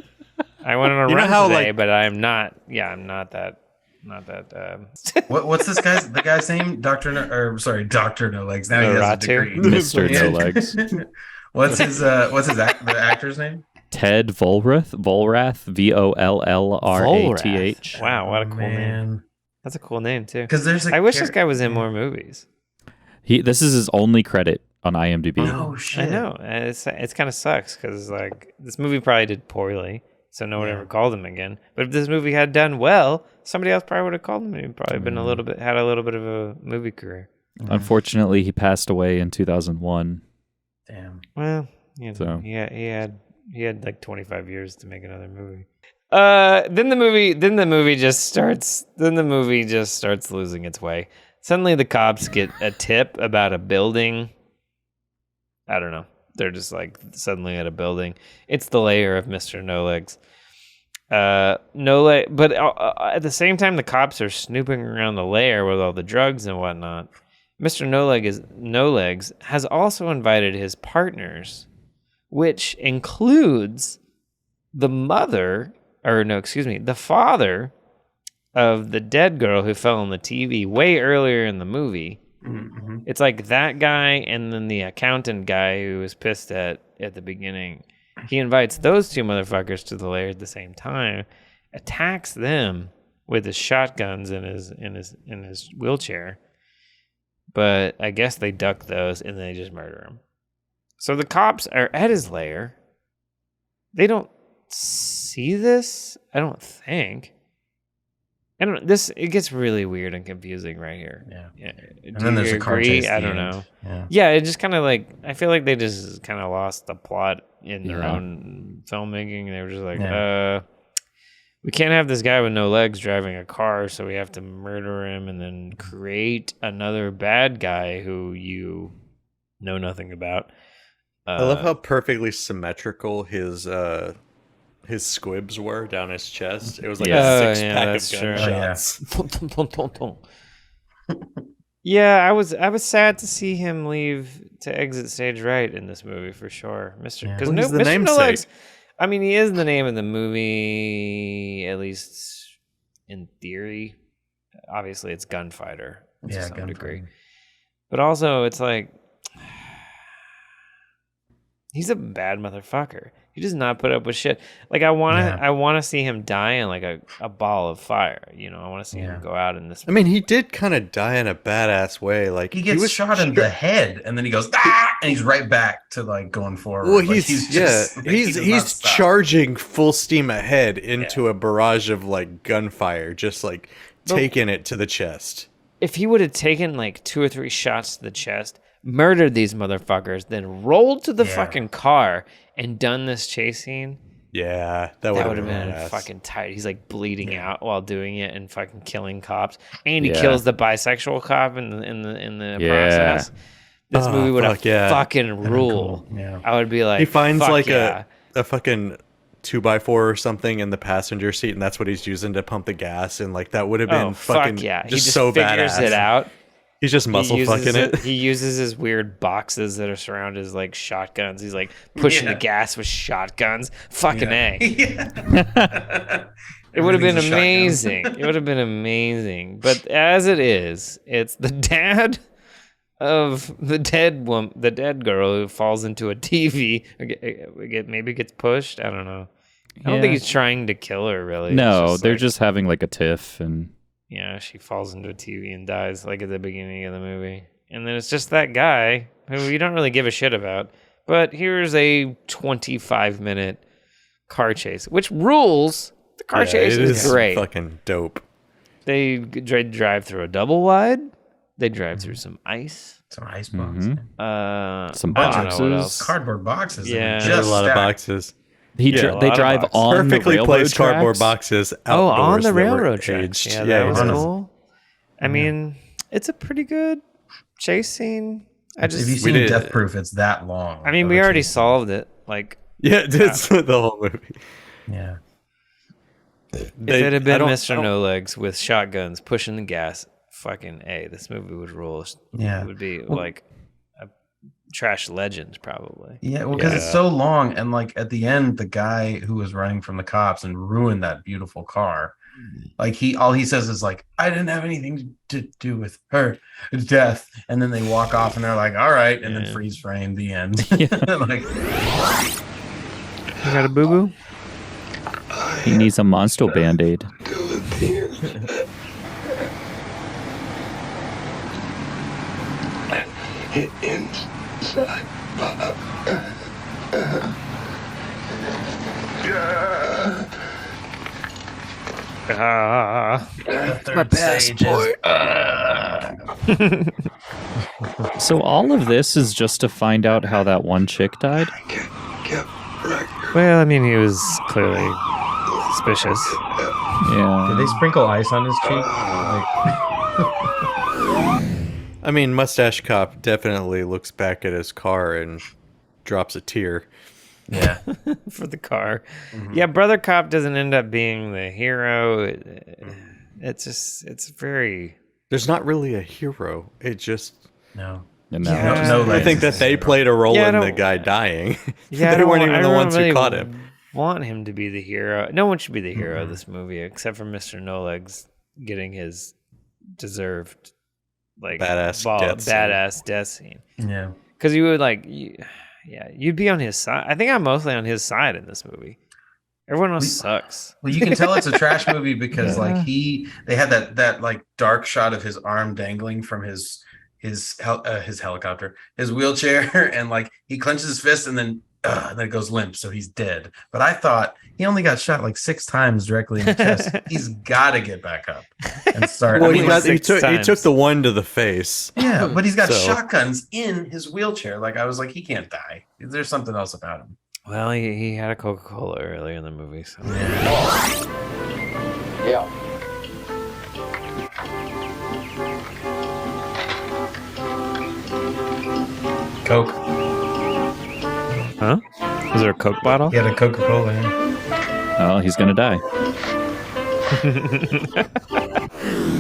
I went on a run today, but I'm not. Yeah, I'm not that. Not that. What's this guy's name? Doctor No Legs. Now he has a degree. Mr. No Legs. What's the actor's name? Ted Volrath, Vollrath. Wow, what a cool name. That's a cool name too. Because I wish this guy was in more movies. This is his only credit on IMDb. Oh shit! I know. It's kind of sucks because like this movie probably did poorly, so no one ever called him again. But if this movie had done well, somebody else probably would have called him. He'd probably been had a little bit of a movie career. Unfortunately, he passed away in 2001. Damn. Well, so he had like 25 years to make another movie. Then the movie just starts losing its way. Suddenly the cops get a tip about a building. I don't know. They're just like suddenly at a building. It's the lair of Mr. No Legs. But at the same time the cops are snooping around the lair with all the drugs and whatnot. Mr. No Legs has also invited his partners, which includes the father of the dead girl who fell on the TV way earlier in the movie. Mm-hmm. It's like that guy and then the accountant guy who was pissed at the beginning. He invites those two motherfuckers to the lair at the same time, attacks them with his shotguns in his wheelchair. But I guess they duck those and they just murder him. So the cops are at his lair. They don't see this, I don't think. It gets really weird and confusing right here. Yeah. And Do then you there's a car agree? chase. I don't know. Yeah, it just kind of like I feel like they just kind of lost the plot in their own filmmaking. They were just like, we can't have this guy with no legs driving a car, so we have to murder him and then create another bad guy who you know nothing about. I love how perfectly symmetrical his squibs were down his chest. It was like a six-pack of gunshots. Yeah, I was sad to see him leave to exit stage right in this movie for sure, Mr. Because Mr. No Legs. I mean, he is the name of the movie, at least in theory. Obviously, it's Gunfighter to some degree, but also it's like he's a bad motherfucker. He does not put up with shit. Like I want to see him die in like a ball of fire. You know, I want to see him go out in this. I mean, he did kind of die in a badass way. Like he was shot in the head, and then he goes and he's right back to like going forward. Well, like, he's charging full steam ahead into a barrage of like gunfire, just like taking it to the chest. If he would have taken like 2 or 3 shots to the chest, murdered these motherfuckers, then rolled to the fucking car and done this chase scene. Yeah, that would have been fucking tight. He's like bleeding out while doing it and fucking killing cops, and he kills the bisexual cop in the process. This movie would have fucking rule. Cool. Yeah. I would be like, he finds like a fucking 2x4 or something in the passenger seat, and that's what he's using to pump the gas, and like that would have been fucking just so figures badass. It out. He's just muscle fucking it. He uses his weird boxes that are surrounded as like shotguns. He's like pushing the gas with shotguns. Fucking A. It would have been amazing. It would have been amazing. But as it is, it's the dad of the dead girl who falls into a TV. Maybe gets pushed. I don't know. I don't think he's trying to kill her really. No, they're just having like a tiff and she falls into a TV and dies like at the beginning of the movie. And then it's just that guy who you don't really give a shit about. But here's a 25-minute car chase, which rules. The car chase is great. Fucking dope. They drive through a double wide. They drive through some ice. Some ice boxes. Some boxes. Cardboard boxes. Yeah. There's a lot of boxes. They drive on perfectly the placed tracks? cardboard boxes outdoors. Oh, on the that were railroad tracks. aged. Yeah, that was yeah. cool. I mean, it's a pretty good chase scene. If you've seen Death Proof, it's that long. I mean, we already solved it. Like, it's the whole movie. Yeah. If it had been Mr. No Legs with shotguns pushing the gas, fucking A, this movie would rule. Yeah. It would be like a trash legend, probably. Yeah, well, because it's so long, and like at the end, the guy who was running from the cops and ruined that beautiful car, like all he says is like, "I didn't have anything to do with her death," and then they walk off, and they're like, "All right," and then freeze frame, the end. Like, you got a boo boo? He needs a monster band-aid. Inside my passport. So all of this is just to find out how that one chick died? Well, I mean, he was clearly suspicious. Yeah. Did they sprinkle ice on his cheek? I mean, Mustache Cop definitely looks back at his car and drops a tear. Yeah. For the car. Yeah, Brother Cop doesn't end up being the hero. It's very... There's not really a hero. It just... No. I think that they played a role in the guy dying. Yeah, they weren't even the ones who caught him. Want him to be the hero. No one should be the hero of this movie except for Mr. No Legs getting his deserved badass death scene. Yeah. Because you would you'd be on his side. I think I'm mostly on his side in this movie. Everyone else sucks. Well, you can tell it's a trash movie because they had that like dark shot of his arm dangling from his helicopter, his wheelchair, and like he clenches his fist and then it goes limp, so he's dead. But I thought he only got shot like 6 times directly in the chest. He's got to get back up and start. Well, he took the one to the face. Yeah, but he's got shotguns in his wheelchair. Like I was like, he can't die. There's something else about him. Well, he had a Coca-Cola earlier in the movie, so Yeah. Coke. Huh? Is there a Coke bottle? He had a Coca-Cola. Oh, he's gonna die.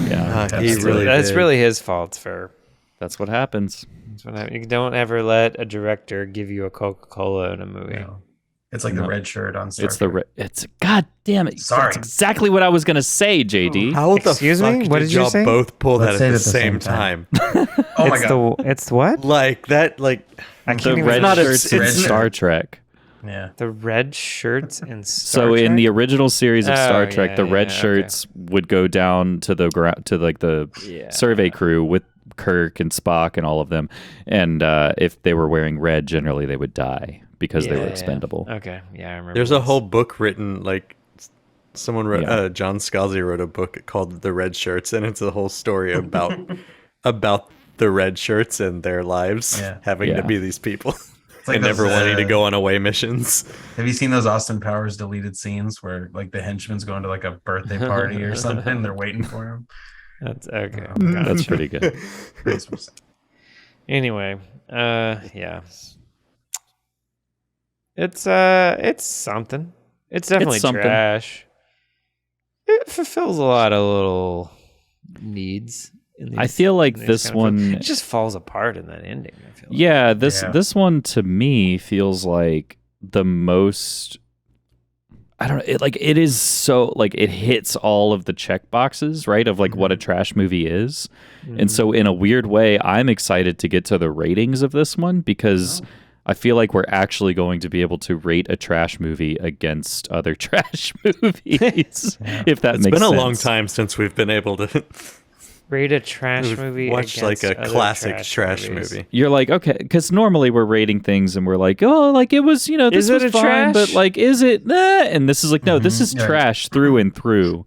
Yeah, that's really his fault. It's fair. That's what happens. You don't ever let a director give you a Coca-Cola in a movie. No. It's like the red shirt on Star Trek. It's God damn it. Sorry. That's exactly what I was gonna say, JD. How Excuse the fuck me? What did you y'all say? both pull Let's that say at it the same time? Oh my god. It's what? Like that, like The red shirts in Star Trek. Yeah. The red shirts in Star So Trek? in the original series of Star Trek, the red okay. shirts would go down to the survey crew with Kirk and Spock and all of them, and if they were wearing red, generally they would die because they were expendable. Okay, yeah, I remember. There's a whole book written, like someone wrote, John Scalzi wrote a book called The Red Shirts, and it's a whole story about the red shirts and their lives having to be these people. Like and never wanting to go on away missions. Have you seen those Austin Powers deleted scenes where like the henchman's going to like a birthday party or something? They're waiting for him. That's okay. That's pretty good. Anyway, yeah. It's something. It's definitely something. trash. It fulfills a lot of little needs. I feel like this one it just falls apart in that ending. I feel this one to me feels like the most. I don't know. It is so like it hits all of the check boxes, right? Of like what a trash movie is, and so in a weird way, I'm excited to get to the ratings of this one because I feel like we're actually going to be able to rate a trash movie against other trash movies. If that makes sense. It's been a long time since we've been able to rate a trash movie. Watch like a classic trash movie. You're like, okay, because normally we're rating things and we're like, oh, like it was, you know, this was fine, trash? but like, is it? And this is like, no, this is trash through and through.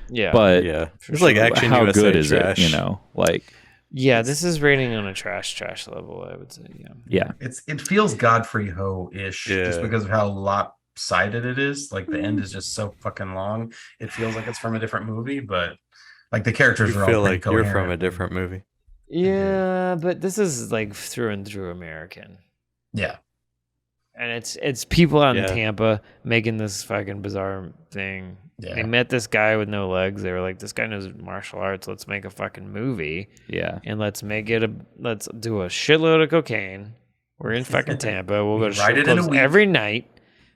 Yeah, but it's like Action how USA good is trash. it? You know, like. Yeah, this is rating on a trash level, I would say. Yeah. It feels Godfrey Ho-ish just because of how lopsided it is. Like the end is just so fucking long. It feels like it's from a different movie, but like the characters You are feel all like pretty you're from a coherent. different movie. Yeah, but this is like through and through American. Yeah. And it's people out in Tampa making this fucking bizarre thing. Yeah. They met this guy with no legs. They were like, this guy knows martial arts. Let's make a fucking movie. Yeah. And let's do a shitload of cocaine. We're in fucking Tampa. We'll go to Write strip it in a clubs week. every night.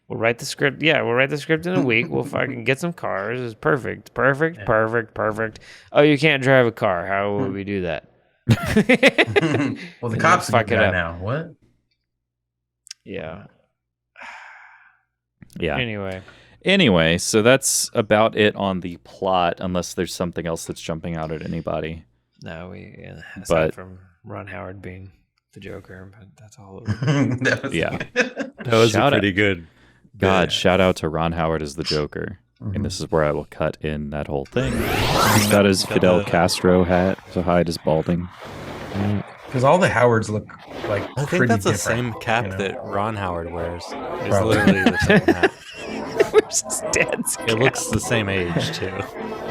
We'll write the script. Yeah, we'll write the script in a week. We'll fucking get some cars. It's perfect. Perfect. Oh, you can't drive a car. How would we do that? Well, the And cops fuck fuck it it up. now. What? Yeah. Yeah. Anyway, so that's about it on the plot, unless there's something else that's jumping out at anybody. no, aside from Ron Howard being the Joker, but that's all. Yeah. That was pretty good. God, shout out to Ron Howard as the Joker. And this is where I will cut in that whole thing. He's got his Fidel Castro hat to hide his balding. Because all the Howards look like I think pretty that's the different, same cap you know? that Ron Howard wears. It's Probably. literally the same hat. Where's his dad's It looks the same age too.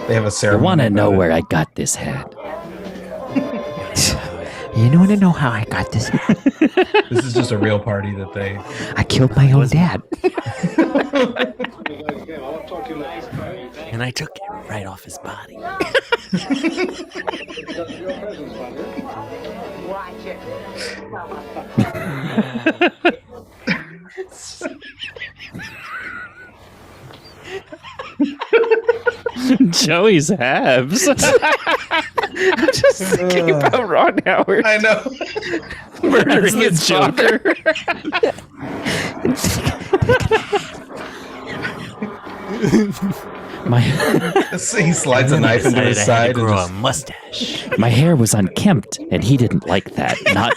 They have a ceremony. about it. I got this hat? You want to know how I got this hat? This is just a real party that they. I killed my own dad. And I took it right off his body. Watch it. Joey's halves. I'm just thinking about Ron Howard. I know. Murdering his Joker. He slides a knife into his side and grow just a mustache. My hair was unkempt, and he didn't like that. Not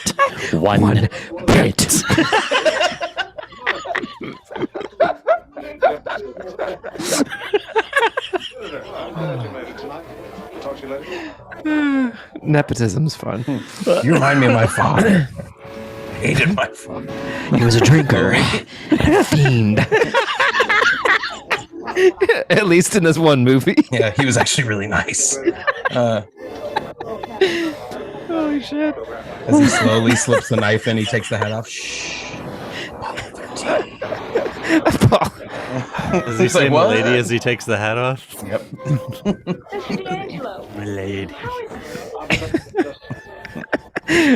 one bit. Nepotism's fun. You remind me of my father. I hated my father. He was a drinker and a fiend. At least in this one movie. Yeah, he was actually really nice. Holy shit. As he slowly slips the knife in, he takes the hat off. Shh. Does he say like, what? "milady" as he takes the hat off? Yep. Milady.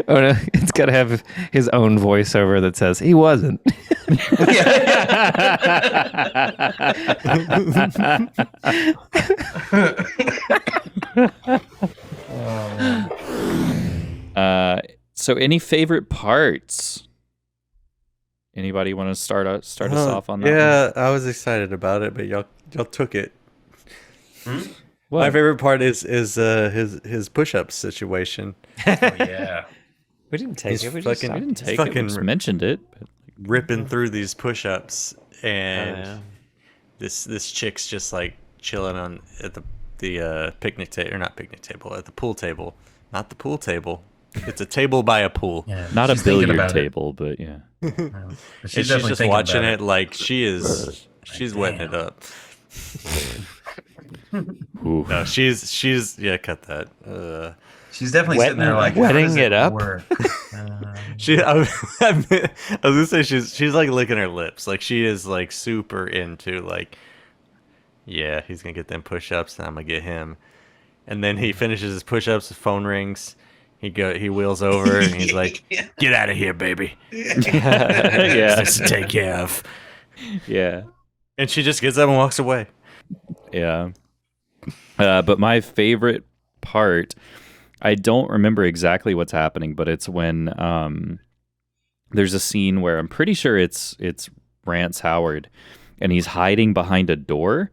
Oh no, it's got to have his own voiceover that says he wasn't. So any favorite parts? Anybody want to start us off on that? Yeah, I was excited about it, but y'all took it. What? My favorite part is his push-up situation. Oh, yeah. We didn't take it. We We just mentioned it. But ripping through these push-ups, and this chick's just like chilling at the picnic table, or not picnic table, at the pool table. Not the pool table. It's a table by a pool. Yeah, not a she's thinking billiard about it. table, but yeah. And she's just watching it like she's wetting it up. No, she's cut that. She's definitely sitting there like wetting it up. I was gonna say she's like licking her lips, like she is like super into like, yeah, he's gonna get them push-ups, and I'm gonna get him. And then he finishes his push-ups, his phone rings. He wheels over and he's like, "Get out of here, baby." Yeah. This to take care of. Yeah. And she just gets up and walks away. Yeah. But my favorite part, I don't remember exactly what's happening, but it's when there's a scene where I'm pretty sure it's Rance Howard, and he's hiding behind a door,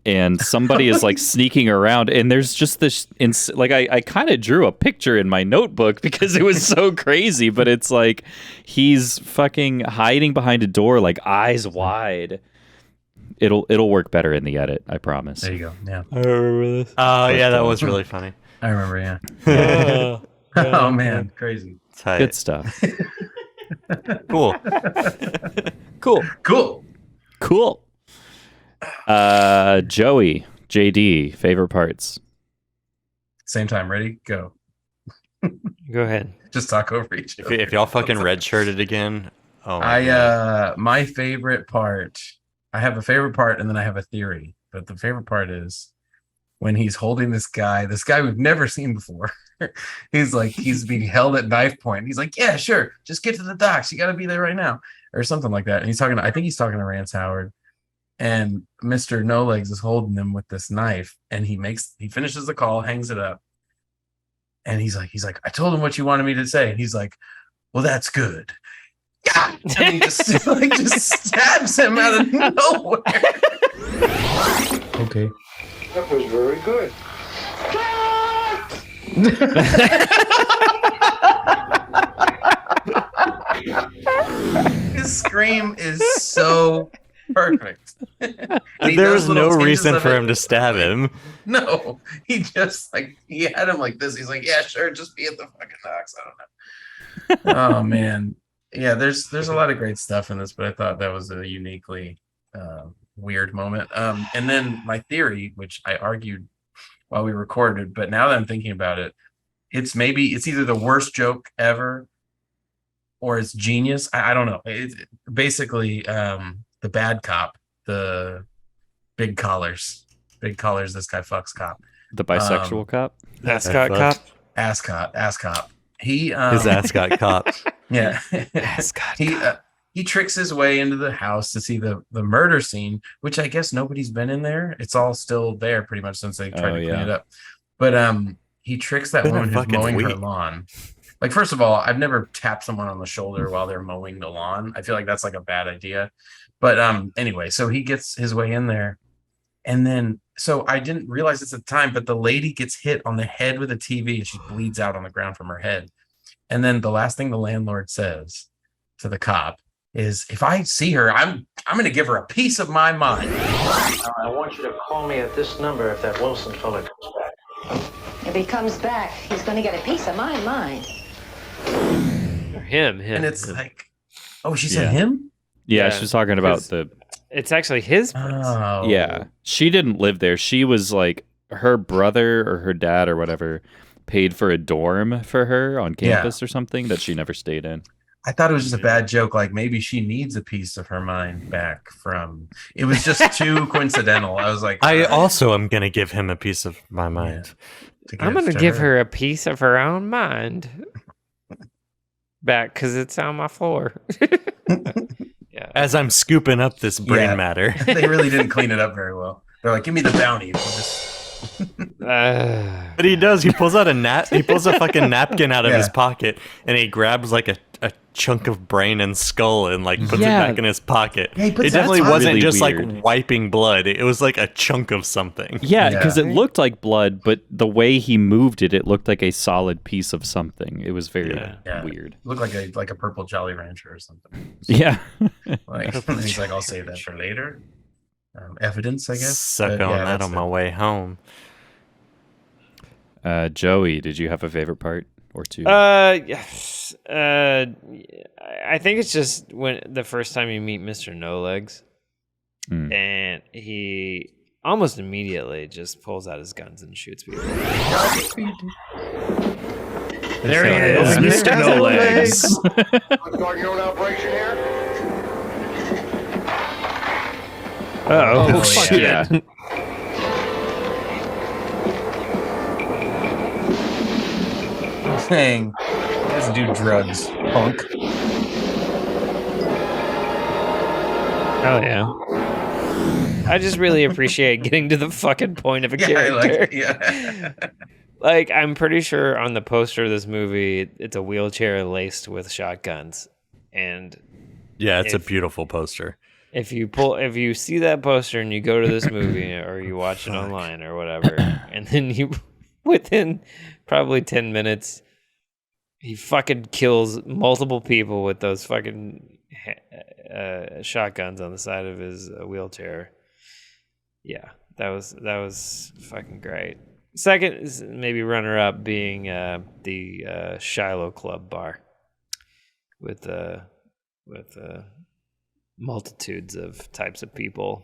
and somebody is like sneaking around, and there's just this I kind of drew a picture in my notebook because it was so crazy, but it's like he's fucking hiding behind a door, like eyes wide. It'll work better in the edit, I promise. There you go. Yeah. I remember this. Oh yeah, that was really funny. I remember. Yeah. Oh man, crazy. Tight. Good stuff. Cool. Cool. Joey, JD, favorite parts. Same time. Ready? Go. Go ahead. Just talk over each other. If y'all fucking redshirted again, oh my God. My favorite part. I have a favorite part, and then I have a theory. But the favorite part is when he's holding this guy we've never seen before. he's being held at knife point. He's like, yeah, sure, just get to the docks. You got to be there right now, or something like that. And I think he's talking to Rance Howard, and Mr. No Legs is holding him with this knife, and he finishes the call, hangs it up, and he's like, I told him what you wanted me to say, and he's like, well, that's good. Yeah, and he just stabs him out of nowhere. Okay. That was very good. His scream is so perfect. There was no reason for him to stab him. No, he just he had him like this. He's like, yeah, sure, just be at the fucking docks. I don't know. Oh man, yeah. There's a lot of great stuff in this, but I thought that was a uniquely weird moment. And then my theory, which I argued while we recorded, but now that I'm thinking about it, it's either the worst joke ever or it's genius. I don't know. It's basically the bad cop, the big collars, this guy fucks cop. The bisexual cop? Ascot cop? Ass cop. His ass got caught. Yeah. Ascot He tricks his way into the house to see the murder scene, which I guess nobody's been in there. It's all still there pretty much since they tried to clean it up. But he tricks that woman who's mowing her lawn. Like, first of all, I've never tapped someone on the shoulder while they're mowing the lawn. I feel like that's like a bad idea. But anyway, so he gets his way in there. And then, so I didn't realize this at the time, but the lady gets hit on the head with a TV and she bleeds out on the ground from her head. And then the last thing the landlord says to the cop is, if I see her, I'm going to give her a piece of my mind. I want you to call me at this number if that Wilson fella comes back. If he comes back, he's going to get a piece of my mind. Him. And it's like, oh, she said him? Yeah, she was talking about It's actually his place. Oh. Yeah, she didn't live there. She was like, her brother or her dad or whatever paid for a dorm for her on campus or something that she never stayed in. I thought it was just a bad joke. Like, maybe she needs a piece of her mind back from. It was just too coincidental. I was like, I also am gonna give him a piece of my mind. I'm going to give her a piece of her own mind back because it's on my floor. Yeah. As I'm scooping up this brain matter. They really didn't clean it up very well. They're like, give me the bounty. But he does. He pulls out he pulls a fucking napkin out of his pocket, and he grabs like a chunk of brain and skull and like puts it back in his pocket. Yeah, it definitely wasn't really just weird. like wiping blood. It was like a chunk of something. Yeah, because it looked like blood, but the way he moved it, it looked like a solid piece of something. It was very weird. It looked like a purple Jolly Rancher or something. Yeah. Like, he's like, I'll save that for later. Evidence, I guess. Suck on that on my way home. Joey, did you have a favorite part or two? Yes. I think it's just when the first time you meet Mr. No Legs, and he almost immediately just pulls out his guns and shoots people. There he is, Mr. No Legs. Looks like you're on operation here. Oh shit. Yeah. Dang. He doesn't do drugs, punk. Oh yeah. I just really appreciate getting to the fucking point of a character. Like, I'm pretty sure on the poster of this movie, it's a wheelchair laced with shotguns. And Yeah, it's a beautiful poster. If you see that poster and you go to this movie or you watch it online or whatever, and then you, within probably 10 minutes, he fucking kills multiple people with those fucking shotguns on the side of his wheelchair. Yeah, that was fucking great. Second is maybe runner up being the Shiloh Club bar with multitudes of types of people.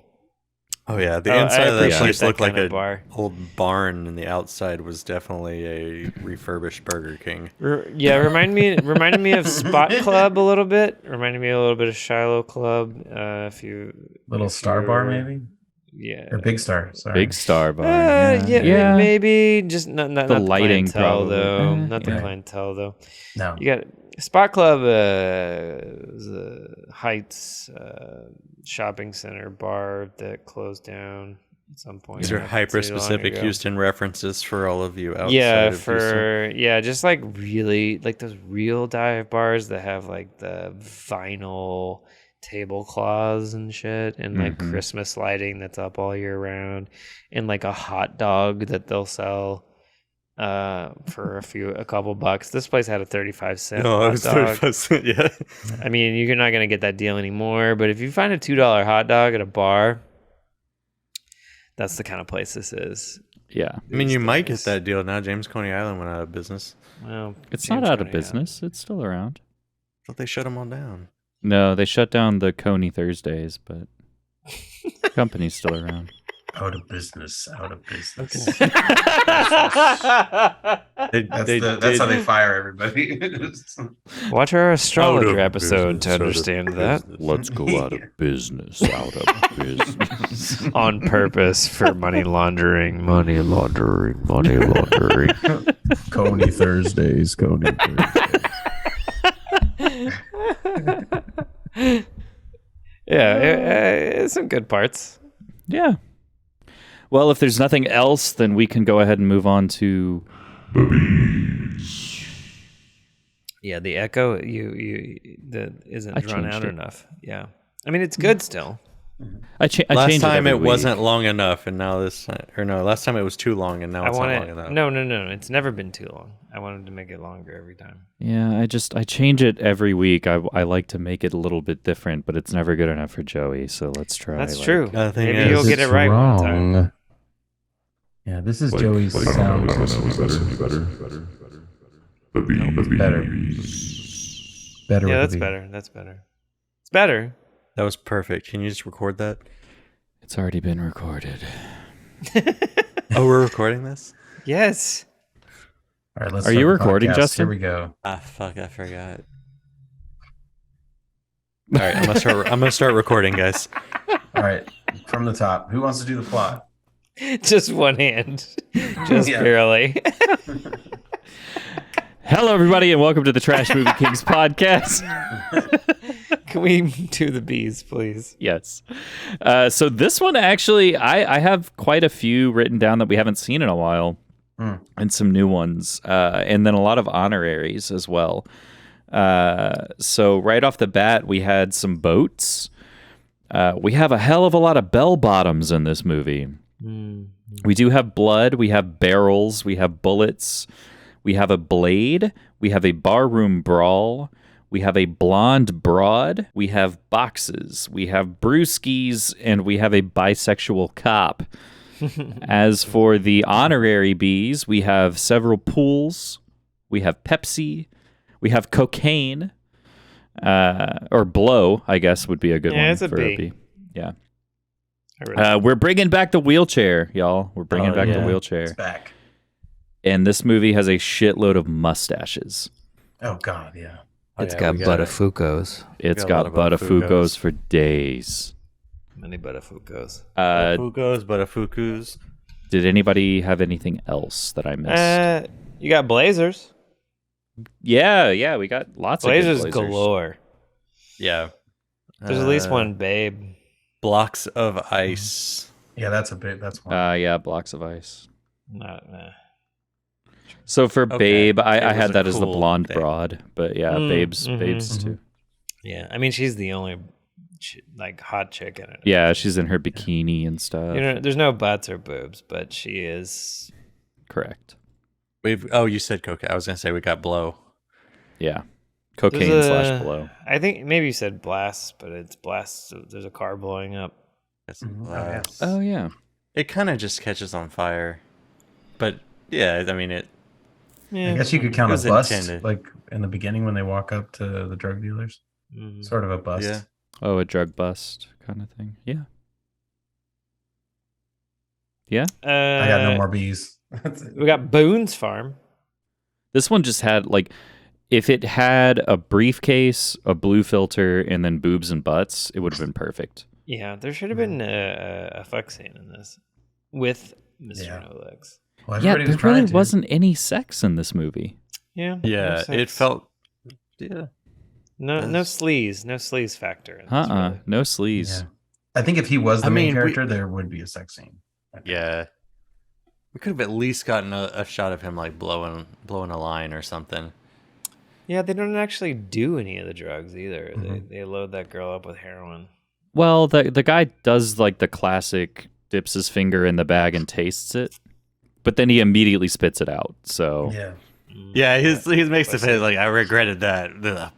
Oh yeah, the inside of that place looked like an bar. old barn, and the outside was definitely a refurbished Burger King. Reminded me of Spot Club a little bit. Reminded me a little bit of Shiloh Club. Star bar maybe. Yeah, or Big Star. Sorry, Big Star bar. Yeah, maybe just not the the lighting clientele, probably. though. Not the clientele though. No, you got Spot Club. Was a Heights shopping center bar that closed down at some point. These are hyper-specific Houston references for all of you outside of Houston. Just like really like those real dive bars that have like the vinyl tablecloths and shit, and like Christmas lighting that's up all year round, and like a hot dog that they'll sell for a couple bucks. This place had a 35-cent No, it was hot dog. 35 cents, yeah. I mean, you're not going to get that deal anymore, but if you find a $2 hot dog at a bar, that's the kind of place this is. Yeah. I mean, you might get that deal now. James Coney Island went out of business. Well, it's not out of business. It's still around. I thought they shut them all down. No, they shut down the Coney Thursdays, but the company's still around. Out of business. Okay. That's how they fire everybody. Watch our astrologer episode to understand that. Let's go out of business. Out of business. On purpose for money laundering. Money laundering. Money laundering. Coney Thursdays. It's some good parts. Yeah. Well, if there's nothing else, then we can go ahead and move on to Yeah, the echo isn't drawn out it. enough. Yeah, I mean it's good still. Last time it every wasn't week. long enough, and now last time it was too long, and now it's not long enough. No, it's never been too long. I wanted to make it longer every time. Yeah, I change it every week. I like to make it a little bit different, but it's never good enough for Joey. So let's try. That's true. Maybe you'll get it right one time. Yeah, this is Joey's sound. Better. Yeah, that's better. That's better. It's better. That was perfect. Can you just record that? It's already been recorded. Oh, we're recording this? Yes. All right, let's Are start you the recording, podcast. Justin? Here we go. Fuck, I forgot. All right, I'm gonna start recording, guys. All right, from the top. Who wants to do the plot? Just one hand. Just barely. Hello, everybody, and welcome to the Trash Movie Kings podcast. Can we do the bees, please? Yes. So this one, actually, I have quite a few written down that we haven't seen in a while, and some new ones, and then a lot of honoraries as well. So right off the bat, we had some boats. We have a hell of a lot of bell-bottoms in this movie. We do have blood. We have barrels. We have bullets. We have a blade. We have a barroom brawl. We have a blonde broad. We have boxes. We have brewskis. And we have a bisexual cop. As for the honorary bees, we have several pools. We have Pepsi. We have cocaine. Or blow, I guess, would be a good one it's a for bee. a bee. Yeah. We're bringing back the wheelchair, y'all. We're bringing back the wheelchair. It's back. And this movie has a shitload of mustaches. Oh, God, yeah. It's got Buttafuoco's. It's got Buttafuoco's for days. Many Buttafuoco's. Buttafuoco's. Did anybody have anything else that I missed? You got blazers. Yeah, we got lots of Blazers good blazers galore. Yeah. There's at least one babe. Blocks of ice. Yeah, that's one. Yeah, blocks of ice. Nah. So for Okay. Babe, I It was had a that as the cool blonde thing. broad, but yeah, Babes too. Yeah, I mean, she's the only like hot chick in it. Yeah, she's in her bikini and stuff. You know, there's no butts or boobs, but she is Correct. You said cocaine. I was gonna say we got blow. Yeah, cocaine slash blow. I think maybe you said blast, but it's blast. So there's a car blowing up. Oh yeah. It kind of just catches on fire, but yeah, I mean it. I guess you could count It a was bust, intended. like in the beginning when they walk up to the drug dealers. Sort of a bust. Yeah. Oh, a drug bust kind of thing. Yeah. Yeah. I got no more bees. We got Boone's Farm. This one just had like, if it had a briefcase, a blue filter, and then boobs and butts, it would have been perfect. Yeah, there should have been a fuck scene in this with Mr. No Legs. Well, Yeah, everybody was there really trying to. wasn't any sex in this movie. Yeah. Yeah, makes it sense. felt. Yeah. No sleaze factor in this. Really. No sleaze. Yeah. I think if he was the I main mean, character, there would be a sex scene. Yeah. We could have at least gotten a shot of him like blowing a line or something. Yeah, they don't actually do any of the drugs either. They load that girl up with heroin. Well, the guy does like the classic dips his finger in the bag and tastes it, but then he immediately spits it out. So Yeah, he makes the face like I regretted that.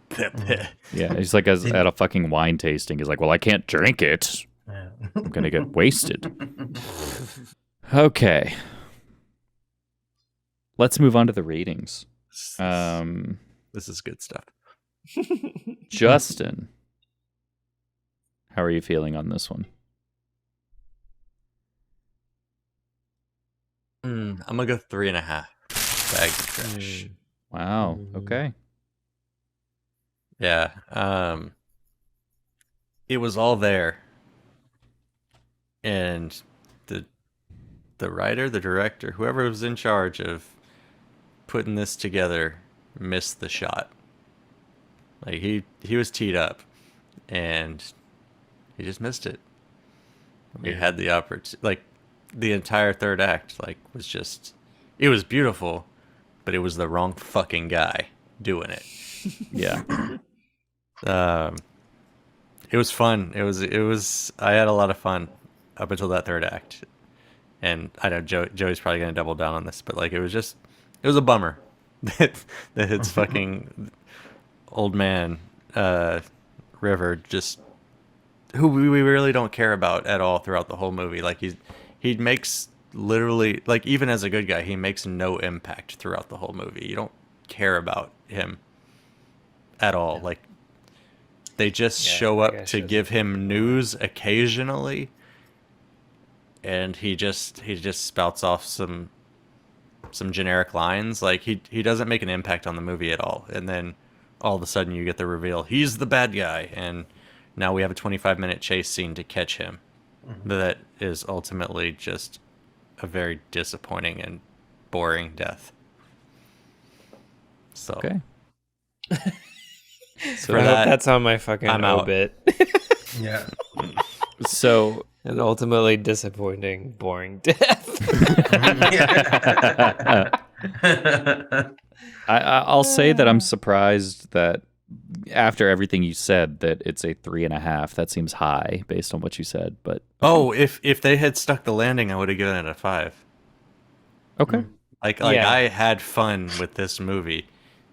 yeah, he's like at a fucking wine tasting. He's like, well, I can't drink it. I'm gonna get wasted. Okay, let's move on to the ratings. This is good stuff. Justin, how are you feeling on this one? I'm gonna go 3.5 bags of trash. Wow. Okay. Yeah. It was all there, and the writer, the director, whoever was in charge of putting this together, missed the shot. Like he was teed up, and he just missed it. We had the opportunity, like the entire third act, like was just, it was beautiful, but it was the wrong fucking guy doing it. Yeah. It was fun. It was. I had a lot of fun up until that third act, and I know Joey's probably gonna double down on this, but like it was a bummer that it's fucking old man River, just who we really don't care about at all throughout the whole movie. Like he makes literally, like, even as a good guy, he makes no impact throughout the whole movie. You don't care about him at all. Like they just show up to give him news occasionally, and he just spouts off some generic lines. Like he doesn't make an impact on the movie at all, and then all of a sudden you get the reveal he's the bad guy, and now we have a 25-minute chase scene to catch him. That is ultimately just a very disappointing and boring death. So okay. So I hope that's on my fucking obit. Yeah. So an ultimately disappointing, boring death. I'll say that I'm surprised that after everything you said that it's a 3.5. That seems high based on what you said, but if they had stuck the landing, I would have given it a 5. Okay. Like I had fun with this movie,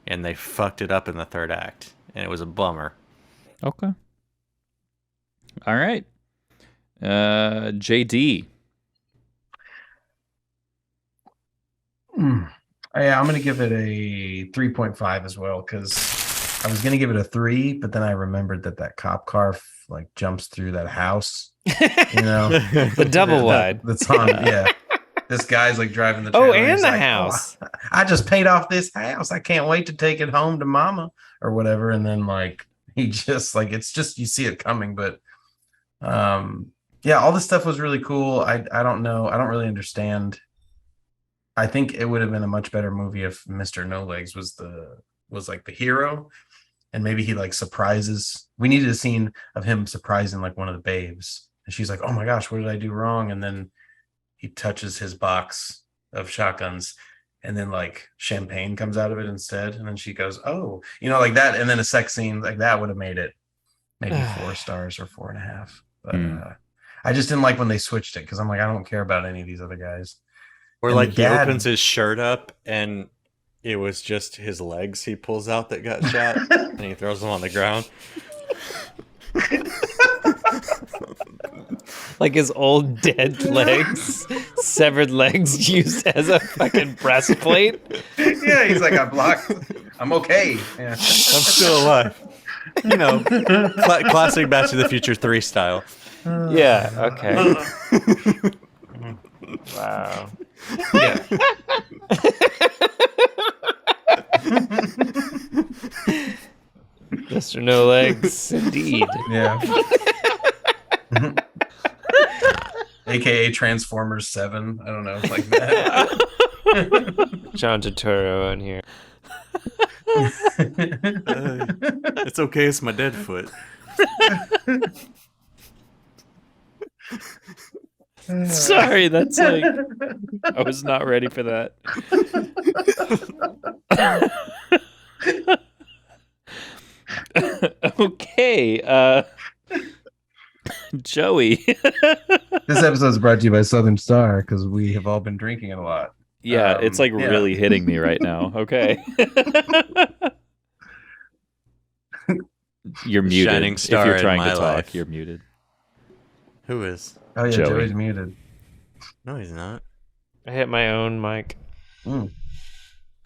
and they fucked it up in the third act, and it was a bummer. Okay. All right. JD. Yeah, I'm going to give it a 3.5 as well, because I was going to give it a 3, but then I remembered that cop car like jumps through that house, you know, the double wide. That's on. Yeah, this guy's like driving the. Oh, trailer. and He's the like, house. "Oh, I just paid off this house. I can't wait to take it home to mama or whatever. And then like he just like it's just you see it coming, but yeah, all this stuff was really cool. I don't know. I don't really understand. I think it would have been a much better movie if Mr. No Legs was like the hero, and maybe he like surprises. We needed a scene of him surprising like one of the babes, and she's like, "Oh my gosh, what did I do wrong?" And then he touches his box of shotguns, and then like champagne comes out of it instead, and then she goes, "Oh," you know, like that. And then a sex scene like that would have made it maybe 4 stars or 4.5. But I just didn't like when they switched it because I'm like, I don't care about any of these other guys. Or And like the he dad- opens his shirt up and it was just his legs he pulls out that got shot and he throws them on the ground. Like his old dead legs, severed legs used as a fucking breastplate. Yeah, he's like, I'm okay. Yeah. I'm still alive. You know, classic Back to the Future 3 style. Yeah, okay. Wow. Yeah. Mr. No Legs, indeed. Yeah. AKA Transformers 7. I don't know, like that. John Turturro in here. It's okay, it's my dead foot. Sorry, that's like I was not ready for that. Okay, Joey. This episode is brought to you by Southern Star because we have all been drinking it a lot. Yeah, it's like really hitting me right now. Okay. You're muted. Shining star if you're in trying my to talk, life. you're muted. Who is? Oh yeah, Joey. Joey's muted. No, he's not. I hit my own mic. Mm.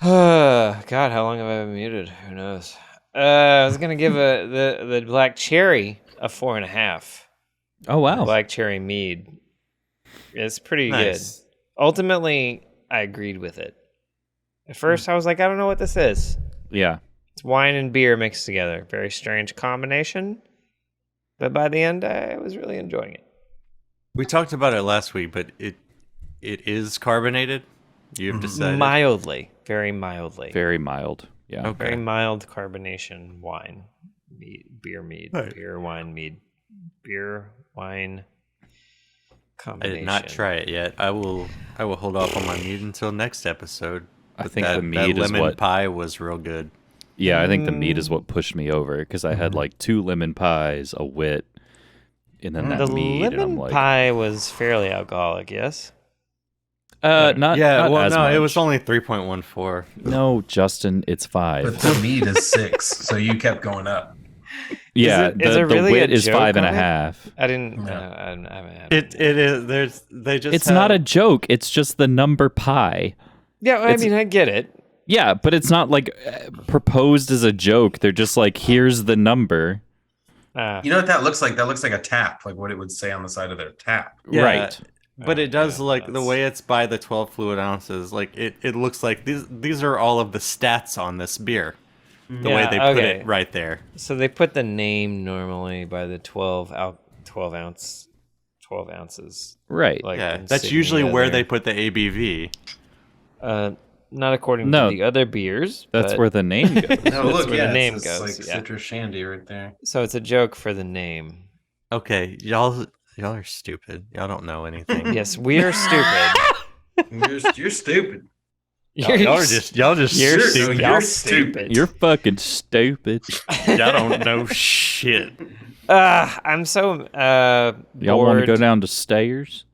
God, how long have I been muted? Who knows? I was gonna give the black cherry a 4.5. Oh wow. The black cherry mead. It's pretty Nice. good. Ultimately, I agreed with it. At first, I was like, I don't know what this is. Yeah. It's wine and beer mixed together. Very strange combination. But by the end, I was really enjoying it. We talked about it last week, but it is carbonated. You've decided. Mildly. Very mildly. Very mild. Yeah. Okay. Very mild carbonation wine. Beer mead. Right. Beer, wine, mead. Beer, wine I combination. did not try it yet. I will hold off on my mead until next episode. I But think that, the mead that is lemon what pie was real good. Yeah, I think the mead is what pushed me over because I had like 2 lemon pies, a wit, and then that The mead, and I'm lemon like, pie was fairly alcoholic, yes? not Well, as no, it much. was only 3.14. No, Justin, it's 5. But the mead is 6, so you kept going up. Yeah, Is there the really wit a is joke on it? 5.5. I didn't. No. I haven't had It is. They just. It's not a joke. It's just the number pi. Yeah, I mean, I get it. Yeah, but it's not like proposed as a joke. They're just like, here's the number. You know what that looks like? That looks like a tap, like what it would say on the side of their tap. Yeah, Right. But it does the way it's by the 12 fluid ounces. Like it looks like these are all of the stats on this beer. The way they put it right there. So they put the name normally by the 12 ounces. Right. Like Yeah, that's usually where they put the ABV. Not according No. to the other beers. That's but- where the name goes. No, look, where yeah, the name it's goes, like yeah. citrus shandy right there. So it's a joke for the name. Okay, y'all are stupid. Y'all don't know anything. Yes, we are stupid. You're stupid. Y'all are just You're stupid. y'all stupid. You're fucking stupid. Y'all don't know shit. I'm so Y'all want to bored. go down to stairs?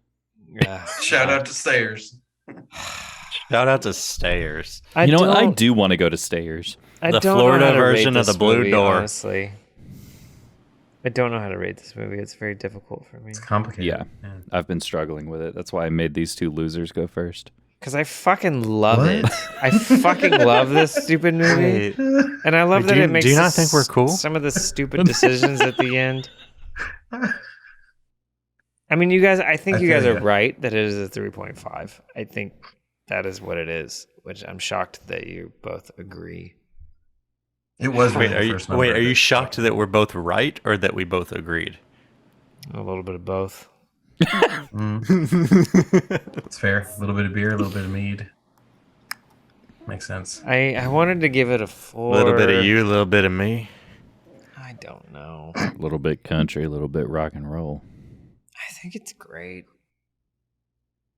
Shout out to Stayers. Shout out to Stayers. I You know what? I don't- do want to go to Stairs. I The don't know Florida how to rate version of this the Blue movie, Door. Honestly, I don't know how to rate this movie. It's very difficult for me It's complicated. Yeah. I've been struggling with it. That's why I made these 2 losers go first. because I fucking love What? it. I fucking love this stupid movie, and I love Wait, that do you- it makes. do you not think we're cool? Some of the stupid decisions at the end. I mean, you guys. I think I you guys feel are ya. right that it is a 3.5. I think that is what it is, which I'm shocked that you both agree. It was Wait, really are the you first number wait? Are of you it. shocked that we're both right or that we both agreed? A little bit of both. It's fair. A little bit of beer, a little bit of mead. Makes sense. I wanted to give it a 4. A little bit of you, a little bit of me. I don't know. A little bit country, a little bit rock and roll. I think it's great.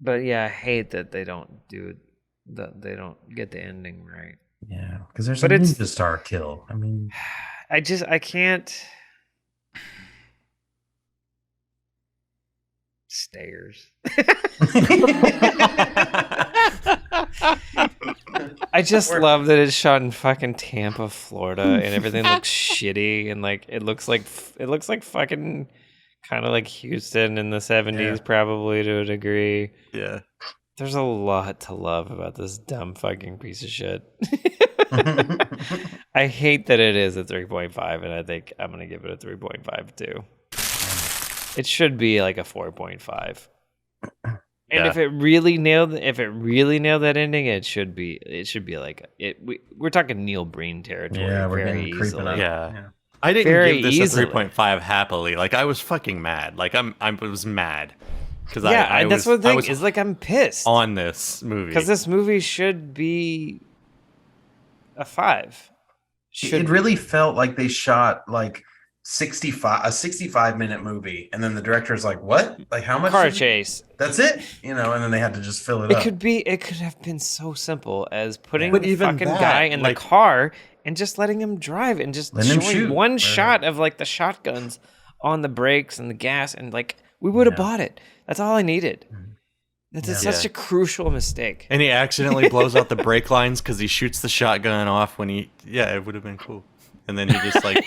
But yeah, I hate that they don't do that. They don't get the ending right. Yeah, because there's But a it's- ninja star kill. I mean, I can't. Stairs. I just love that it's shot in fucking Tampa, Florida, and everything looks shitty, and like it looks like fucking kind of like Houston in the 70s, probably to a degree. Yeah. There's a lot to love about this dumb fucking piece of shit. I hate that it is a 3.5, and I think I'm gonna give it a 3.5 too. It should be like a 4.5. And if it really nailed that ending, it should be like we're talking Neil Breen territory. Yeah, we're very getting creeping up. Yeah. I didn't Very give this easily. a 3.5 happily. Like I was fucking mad. Like I was mad because that's what the thing is. Like I'm pissed on this movie because this movie should be a 5. It really felt like they shot like a 65-minute movie, and then the director's like, "What? Like how much?" Car chase. That's it, and then they had to just fill it up. It could have been so simple as putting But the even fucking that, guy in like- the car and just letting him drive and just Letting him showing shoot. one shot of like the shotguns on the brakes and the gas, and like we would have bought it. That's all I needed. That's such a crucial mistake. and he accidentally blows out the brake lines because he shoots the shotgun off when it would have been cool. And then he just like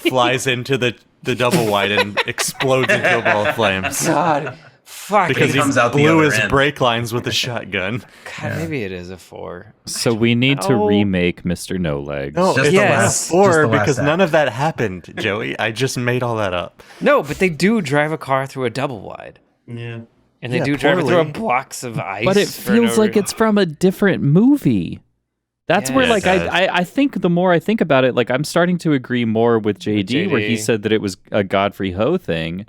flies into the double wide and explodes into a ball of flames. God, fuck. Because he comes out the blew other his end. brake lines with a shotgun. God, maybe it is a 4. So we need to No. remake Mr. No Legs. No, Just it's the a last- 4 just the last because act. none of that happened, Joey. I just made all that up. No, but they do drive a car through a double wide, Yeah. and they Yeah, do drive it through poorly. blocks of ice. But it for feels no like reason. it's from a different movie. That's Yeah, where, it like, does. I think the more I think about it, like, I'm starting to agree more with JD, where he JD. said that it was a Godfrey Ho thing.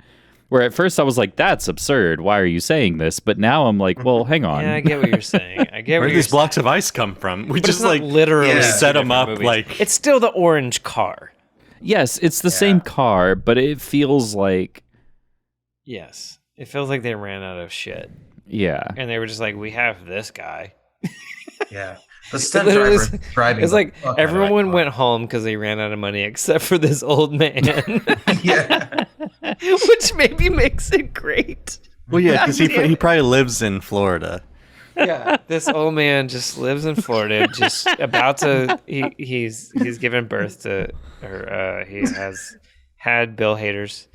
Where at first I was like, that's absurd. Why are you saying this? But now I'm like, well, hang on. Yeah, I get what you're saying. I get Where what do you're these blocks of ice come from? We But just it's not like literally Yeah. set them up movies. like It's still the orange car. Yes, it's the same car, but it feels like, Yes. It feels like they ran out of shit. yeah. And they were just like, we have this guy. Yeah. The stunt literally driver driving. It's the like fuck out of everyone that went home because they ran out of money except for this old man. car. Yeah. Which maybe makes it great. well, yeah, because he probably lives in Florida. Yeah. This old man just lives in Florida, just about to he's given birth to or he has had Bill Hader's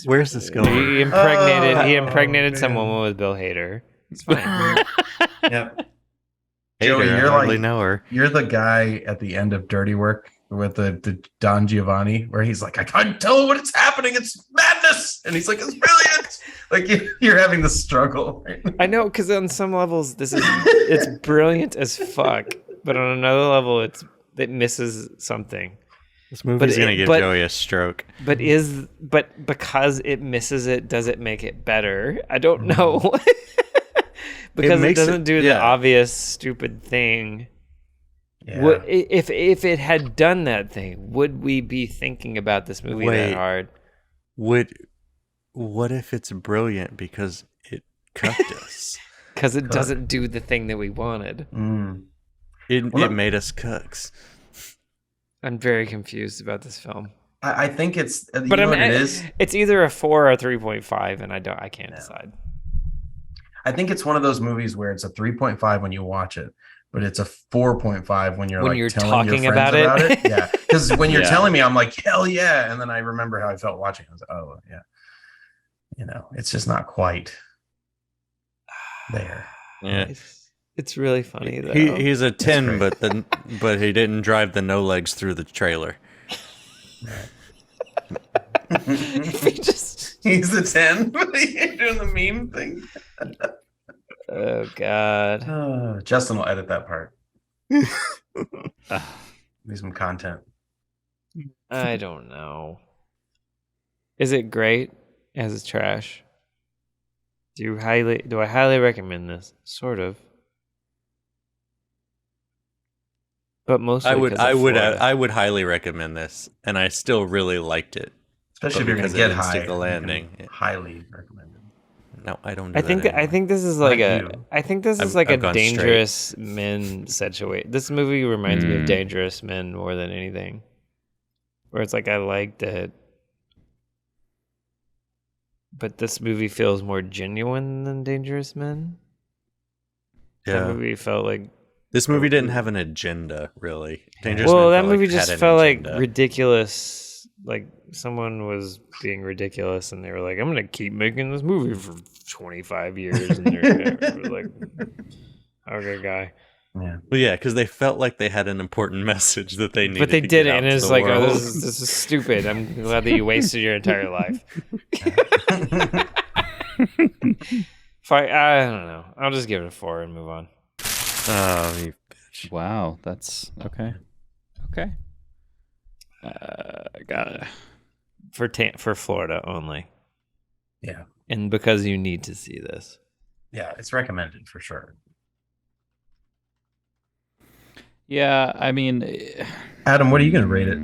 Where's this going? he impregnated some woman with Bill Hader. It's fine. Yep. Hey, Joey, I you're hardly like know her. you're the guy at the end of Dirty Work with the Don Giovanni, where he's like, I can't tell what it's happening. It's madness, and he's like, it's brilliant. Like you're having the struggle. Right? I know, because on some levels it's brilliant as fuck, but on another level it misses something. This movie's gonna give but- Joey a stroke. But because it misses it, does it make it better? I don't know. Because it makes doesn't it- do the yeah. obvious stupid thing. Yeah. If it had done that thing, would we be thinking about this movie Wait. that hard? What if it's brilliant because it cuffed us? Because it doesn't do the thing that we wanted. Mm. It Well, made us cooks. I'm very confused about this film. I think it's. You But know what it is? It's either a 4 or a 3.5, and I can't decide. I think it's one of those movies where it's a 3.5 when you watch it, but it's a 4.5 when you're When like you're telling talking your friends about it. Yeah, because when you're Yeah. telling me, I'm like, hell yeah, and then I remember how I felt watching. I was like, oh yeah, it's just not quite there. Yeah. It's really funny though. He's a 10, great. but he didn't drive the no legs through the trailer. He's the 10, but he ain't doing the meme thing. Oh God. Justin will edit that part. Be some content. I don't know. Is it great as it's trash? Do I highly recommend this? Sort of. But mostly I would 'cause of Florida. I would highly recommend this, and I still really liked it. Especially But if you're because gonna it get didn't high. stick the you can landing. Highly recommended. No, I don't. Do I think that I think this is like Not a you. I think this is I've- like I've a gone straight. Dangerous Men situation. This movie reminds me of Mm. Dangerous Men more than anything. Where it's like I liked it. but this movie feels more genuine than Dangerous Men. Yeah. That movie felt like This movie didn't have an agenda, really. Dangerous well, Men that felt movie like just had an felt agenda. like ridiculous. Like someone was being ridiculous, and they were like, "I'm gonna keep making this movie for 25 years," and they're like, "Okay, guy." Yeah. Well, yeah, because they felt like they had an important message that they needed. But they to did get it, out and to it's the like, world. oh, this is stupid. I'm glad that you wasted your entire life. I don't know. I'll just give it a 4 and move on. Oh, you bitch. Wow, that's okay. Okay. Got it. For Florida only. Yeah. And because you need to see this. Yeah, it's recommended for sure. Yeah, I mean, Adam, what are you going to rate it?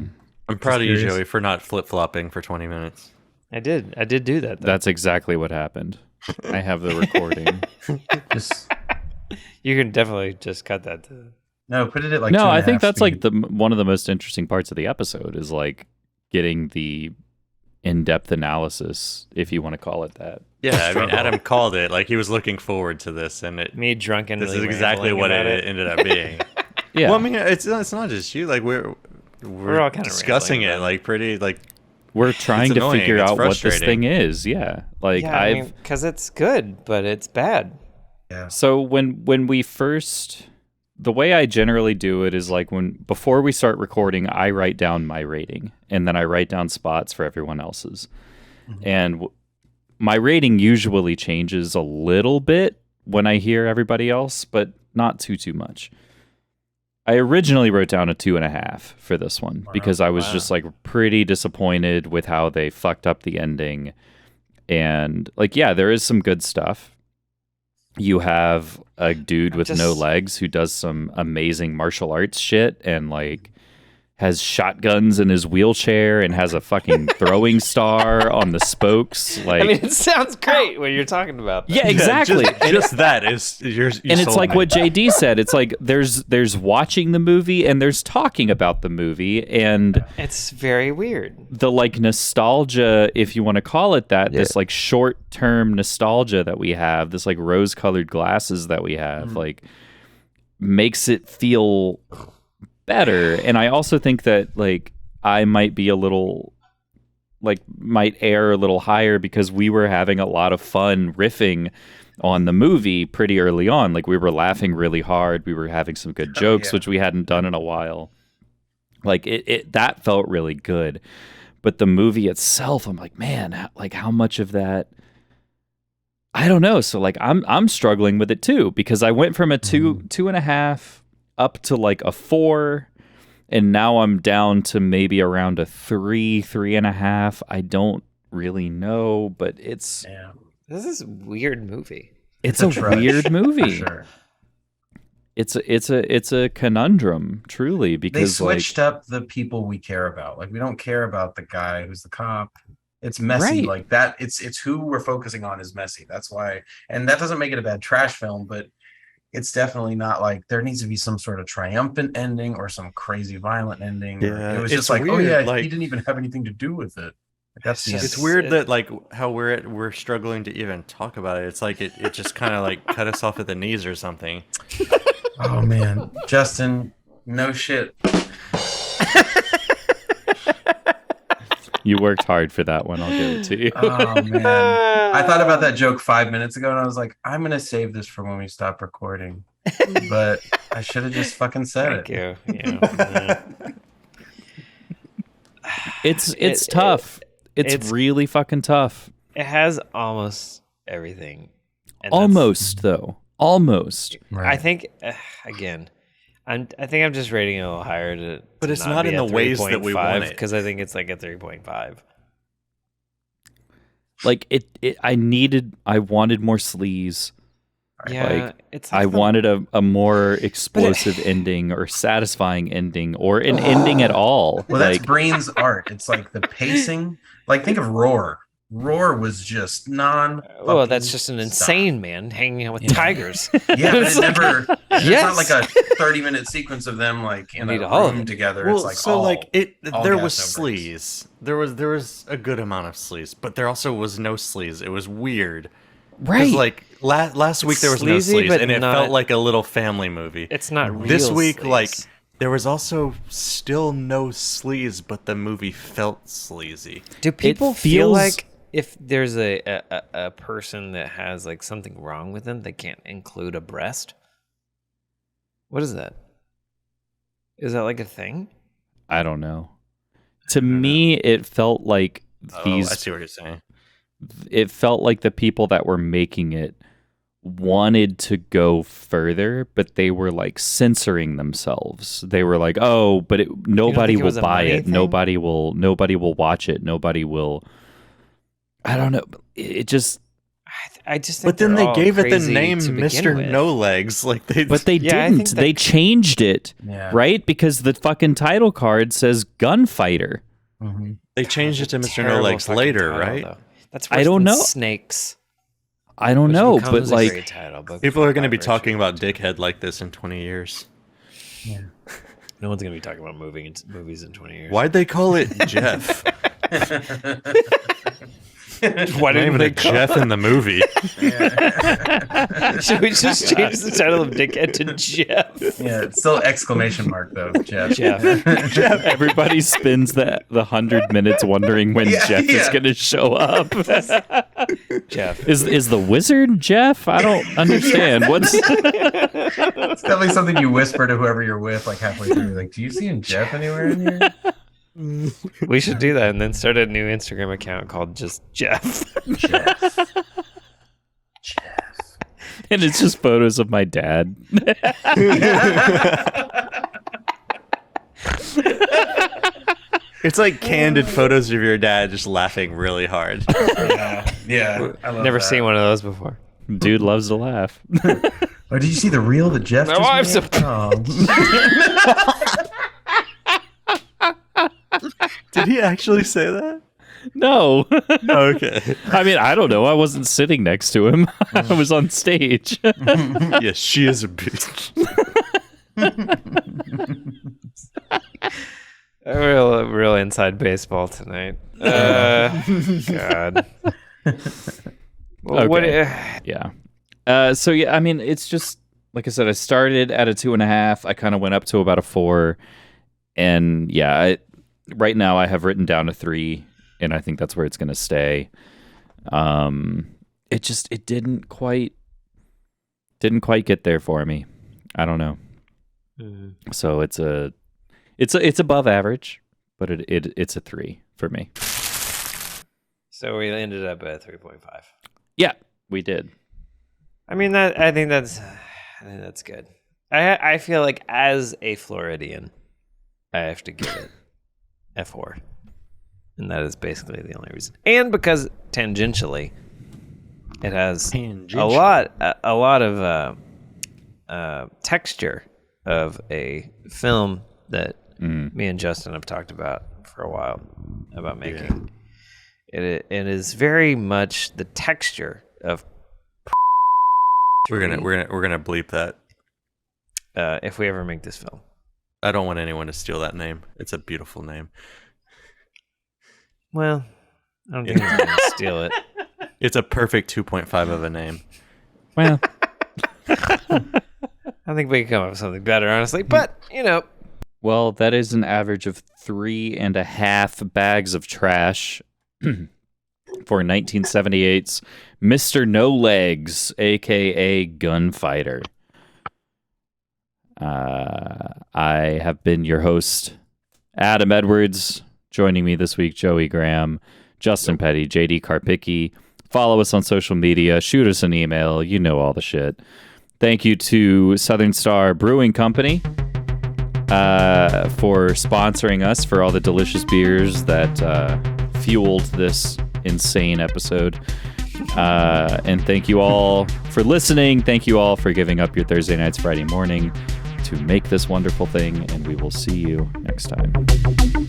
I'm proud of you, curious. Joey, for not flip-flopping for 20 minutes. I did do that, though. that's exactly what happened. I have the recording. Just You can definitely just cut that to... no, put it at like No, 2.5 I think that's like speed. one of the most interesting parts of the episode is like getting the in-depth analysis, if you want to call it that. Yeah, I mean, Adam called it. Like, he was looking forward to this, and Me drunk and this really is exactly rambling what about it ended up being. Yeah. Well, I mean, it's not just you. Like, we're all kinda discussing rambling it, about like, pretty, like... We're trying to annoying, figure it's out what this frustrating. thing is. Yeah. Like because it's good, but it's bad. Yeah. So when we first, the way I generally do it is like before we start recording, I write down my rating and then I write down spots for everyone else's. Mm-hmm. And my rating usually changes a little bit when I hear everybody else, but not too much. I originally wrote down a 2.5 for this one because I was just like pretty disappointed with how they fucked up the ending. And like, yeah, there is some good stuff. You have a dude with no legs who does some amazing martial arts shit and like has shotguns in his wheelchair and has a fucking throwing star on the spokes. Like, I mean, it sounds great when you're talking about that. yeah, exactly. Just that is... you and it's sold like me. what JD said. It's like there's watching the movie and there's talking about the movie, and It's very weird. the like nostalgia, if you want to call it that, this like short-term nostalgia that we have, this like rose-colored glasses that we have, like makes it feel better. And I also think that like I might be a little might err a little higher because we were having a lot of fun riffing on the movie pretty early on. Like we were laughing really hard. We were having some good jokes, which we hadn't done in a while. Like it that felt really good. But the movie itself, I'm like, man, like how much of that? I don't know. So like I'm struggling with it too because I went from a 2.5 up to like a 4, and now I'm down to maybe around a 3.5. I don't really know, but it's This is a weird movie. it's a weird movie. Sure. It's a conundrum, truly, They because switched up the people we care about. Like we don't care about the guy who's the cop. It's messy Right. like that. It's who we're focusing on is messy. That's why, and that doesn't make it a bad trash film, but it's definitely not like there needs to be some sort of triumphant ending or some crazy violent ending. Yeah, It was it's just like, oh weird, yeah, like- he didn't even have anything to do with it. Like, that's the It's end. weird that like how we're struggling to even talk about it. It's like it just kind of like cut us off at the knees or something. Oh man, Justin, no shit. you worked hard for that one. I'll give it to you. Oh man, I thought about that joke 5 minutes ago, and I was like, I'm gonna save this for when we stop recording. But I should have just fucking said Thank it. you. Yeah. It's tough. It's really fucking tough. It has almost everything. And Almost though. Almost. I think again, I think I'm just rating it a little higher to. But it's not be in a the ways that we want it. because I think it's like a 3.5. Like I wanted more sleaze. Yeah, like, it's. I wanted a more explosive ending or satisfying ending or an ending at all. Well, that's like, Breen's art. It's like the pacing. Like think of Roar. Roar was just Well, that's just an insane man hanging out with tigers. Yeah, but it never. It's not like a 30-minute sequence of them like in need a all of room it. together. Well, It's like so like all there gas, was no brakes. sleaze. There was a good amount of sleaze, but there also was no sleaze. It was weird. Right. Because like last week there was no sleazy, sleaze, but and it not- felt like a little family movie. It's not real. This week, sleaze. like there was also still no sleaze, but the movie felt sleazy. do people feel feels- like if there's a person that has like something wrong with them, they can't include a breast? What is that? Is that like a thing? I don't know. To me, it felt like these. I see what you're saying. It felt like the people that were making it wanted to go further, but they were like censoring themselves. They were like, "Oh, but nobody think it will was a buy money it. thing? Nobody will watch it. Nobody will." I don't know. It just. I just think But then they're they all gave it the crazy name to begin Mr. with. No Legs. Like they, But they Yeah, I didn't. think that- They changed it, Yeah. right? Because the fucking title card says gunfighter. Mm-hmm. they changed it to Mr. No Terrible Legs fucking later, title, right? though. That's I worse don't than know. Snakes. I don't which know, but becomes a like, great title, but People are going to be fuck, talking Richard. about Dickhead like this in 20 years. No one's gonna be talking about movies in 20 years. Why'd they call it Jeff? Why Not didn't even they a Jeff in the movie. Should we just change the title of Dickhead to Jeff? Yeah, it's still exclamation mark though, Jeff. Jeff. everybody spends the 100 minutes wondering when Yeah, Jeff is yeah. going to show up. Jeff. Is the wizard Jeff? I don't understand. What's It's definitely something you whisper to whoever you're with, like halfway through. Like, do you see him Jeff anywhere in here? We should do that and then start a new Instagram account called just Jeff. Jeff. and it's just photos of my dad. It's like candid photos of your dad just laughing really hard. Yeah. I love Never that. seen one of those before. Dude loves to laugh. Oh, did you see the reel that Jeff My just wife's made? Did he actually say that? No. Okay. I mean, I don't know. I wasn't sitting next to him. I was on stage. Yes, she is a bitch. Real inside baseball tonight. God. Well, Okay. Yeah. So yeah, I mean, it's just like I said. I started at a 2.5. I kind of went up to about a 4, and yeah, right now I have written down a 3, and I think that's where it's going to stay. It didn't quite get there for me. I don't know. So it's above average, but it's a 3 for me. So we ended up at 3.5. Yeah, we did. I mean I think that's good. I feel like as a Floridian, I have to give it a 4. And that is basically the only reason. And because tangentially it has a lot of texture of a film that me and Justin have talked about for a while about making. It is very much the texture of. We're gonna bleep that. If we ever make this film, I don't want anyone to steal that name. It's a beautiful name. well, I don't think he's gonna steal it. It's a perfect 2.5 of a name. Well, I think we can come up with something better, honestly. But well, that is an average of 3.5 bags of trash for 1978's Mr. No Legs, aka Gunfighter. I have been your host, Adam Edwards. Joining me this week, Joey Graham, Justin Petty, JD Karpicki. Follow us on social media. Shoot us an email. You know all the shit. Thank you to Southern Star Brewing Company for sponsoring us for all the delicious beers that fueled this insane episode. And thank you all for listening. Thank you all for giving up your Thursday nights, Friday morning to make this wonderful thing. And we will see you next time.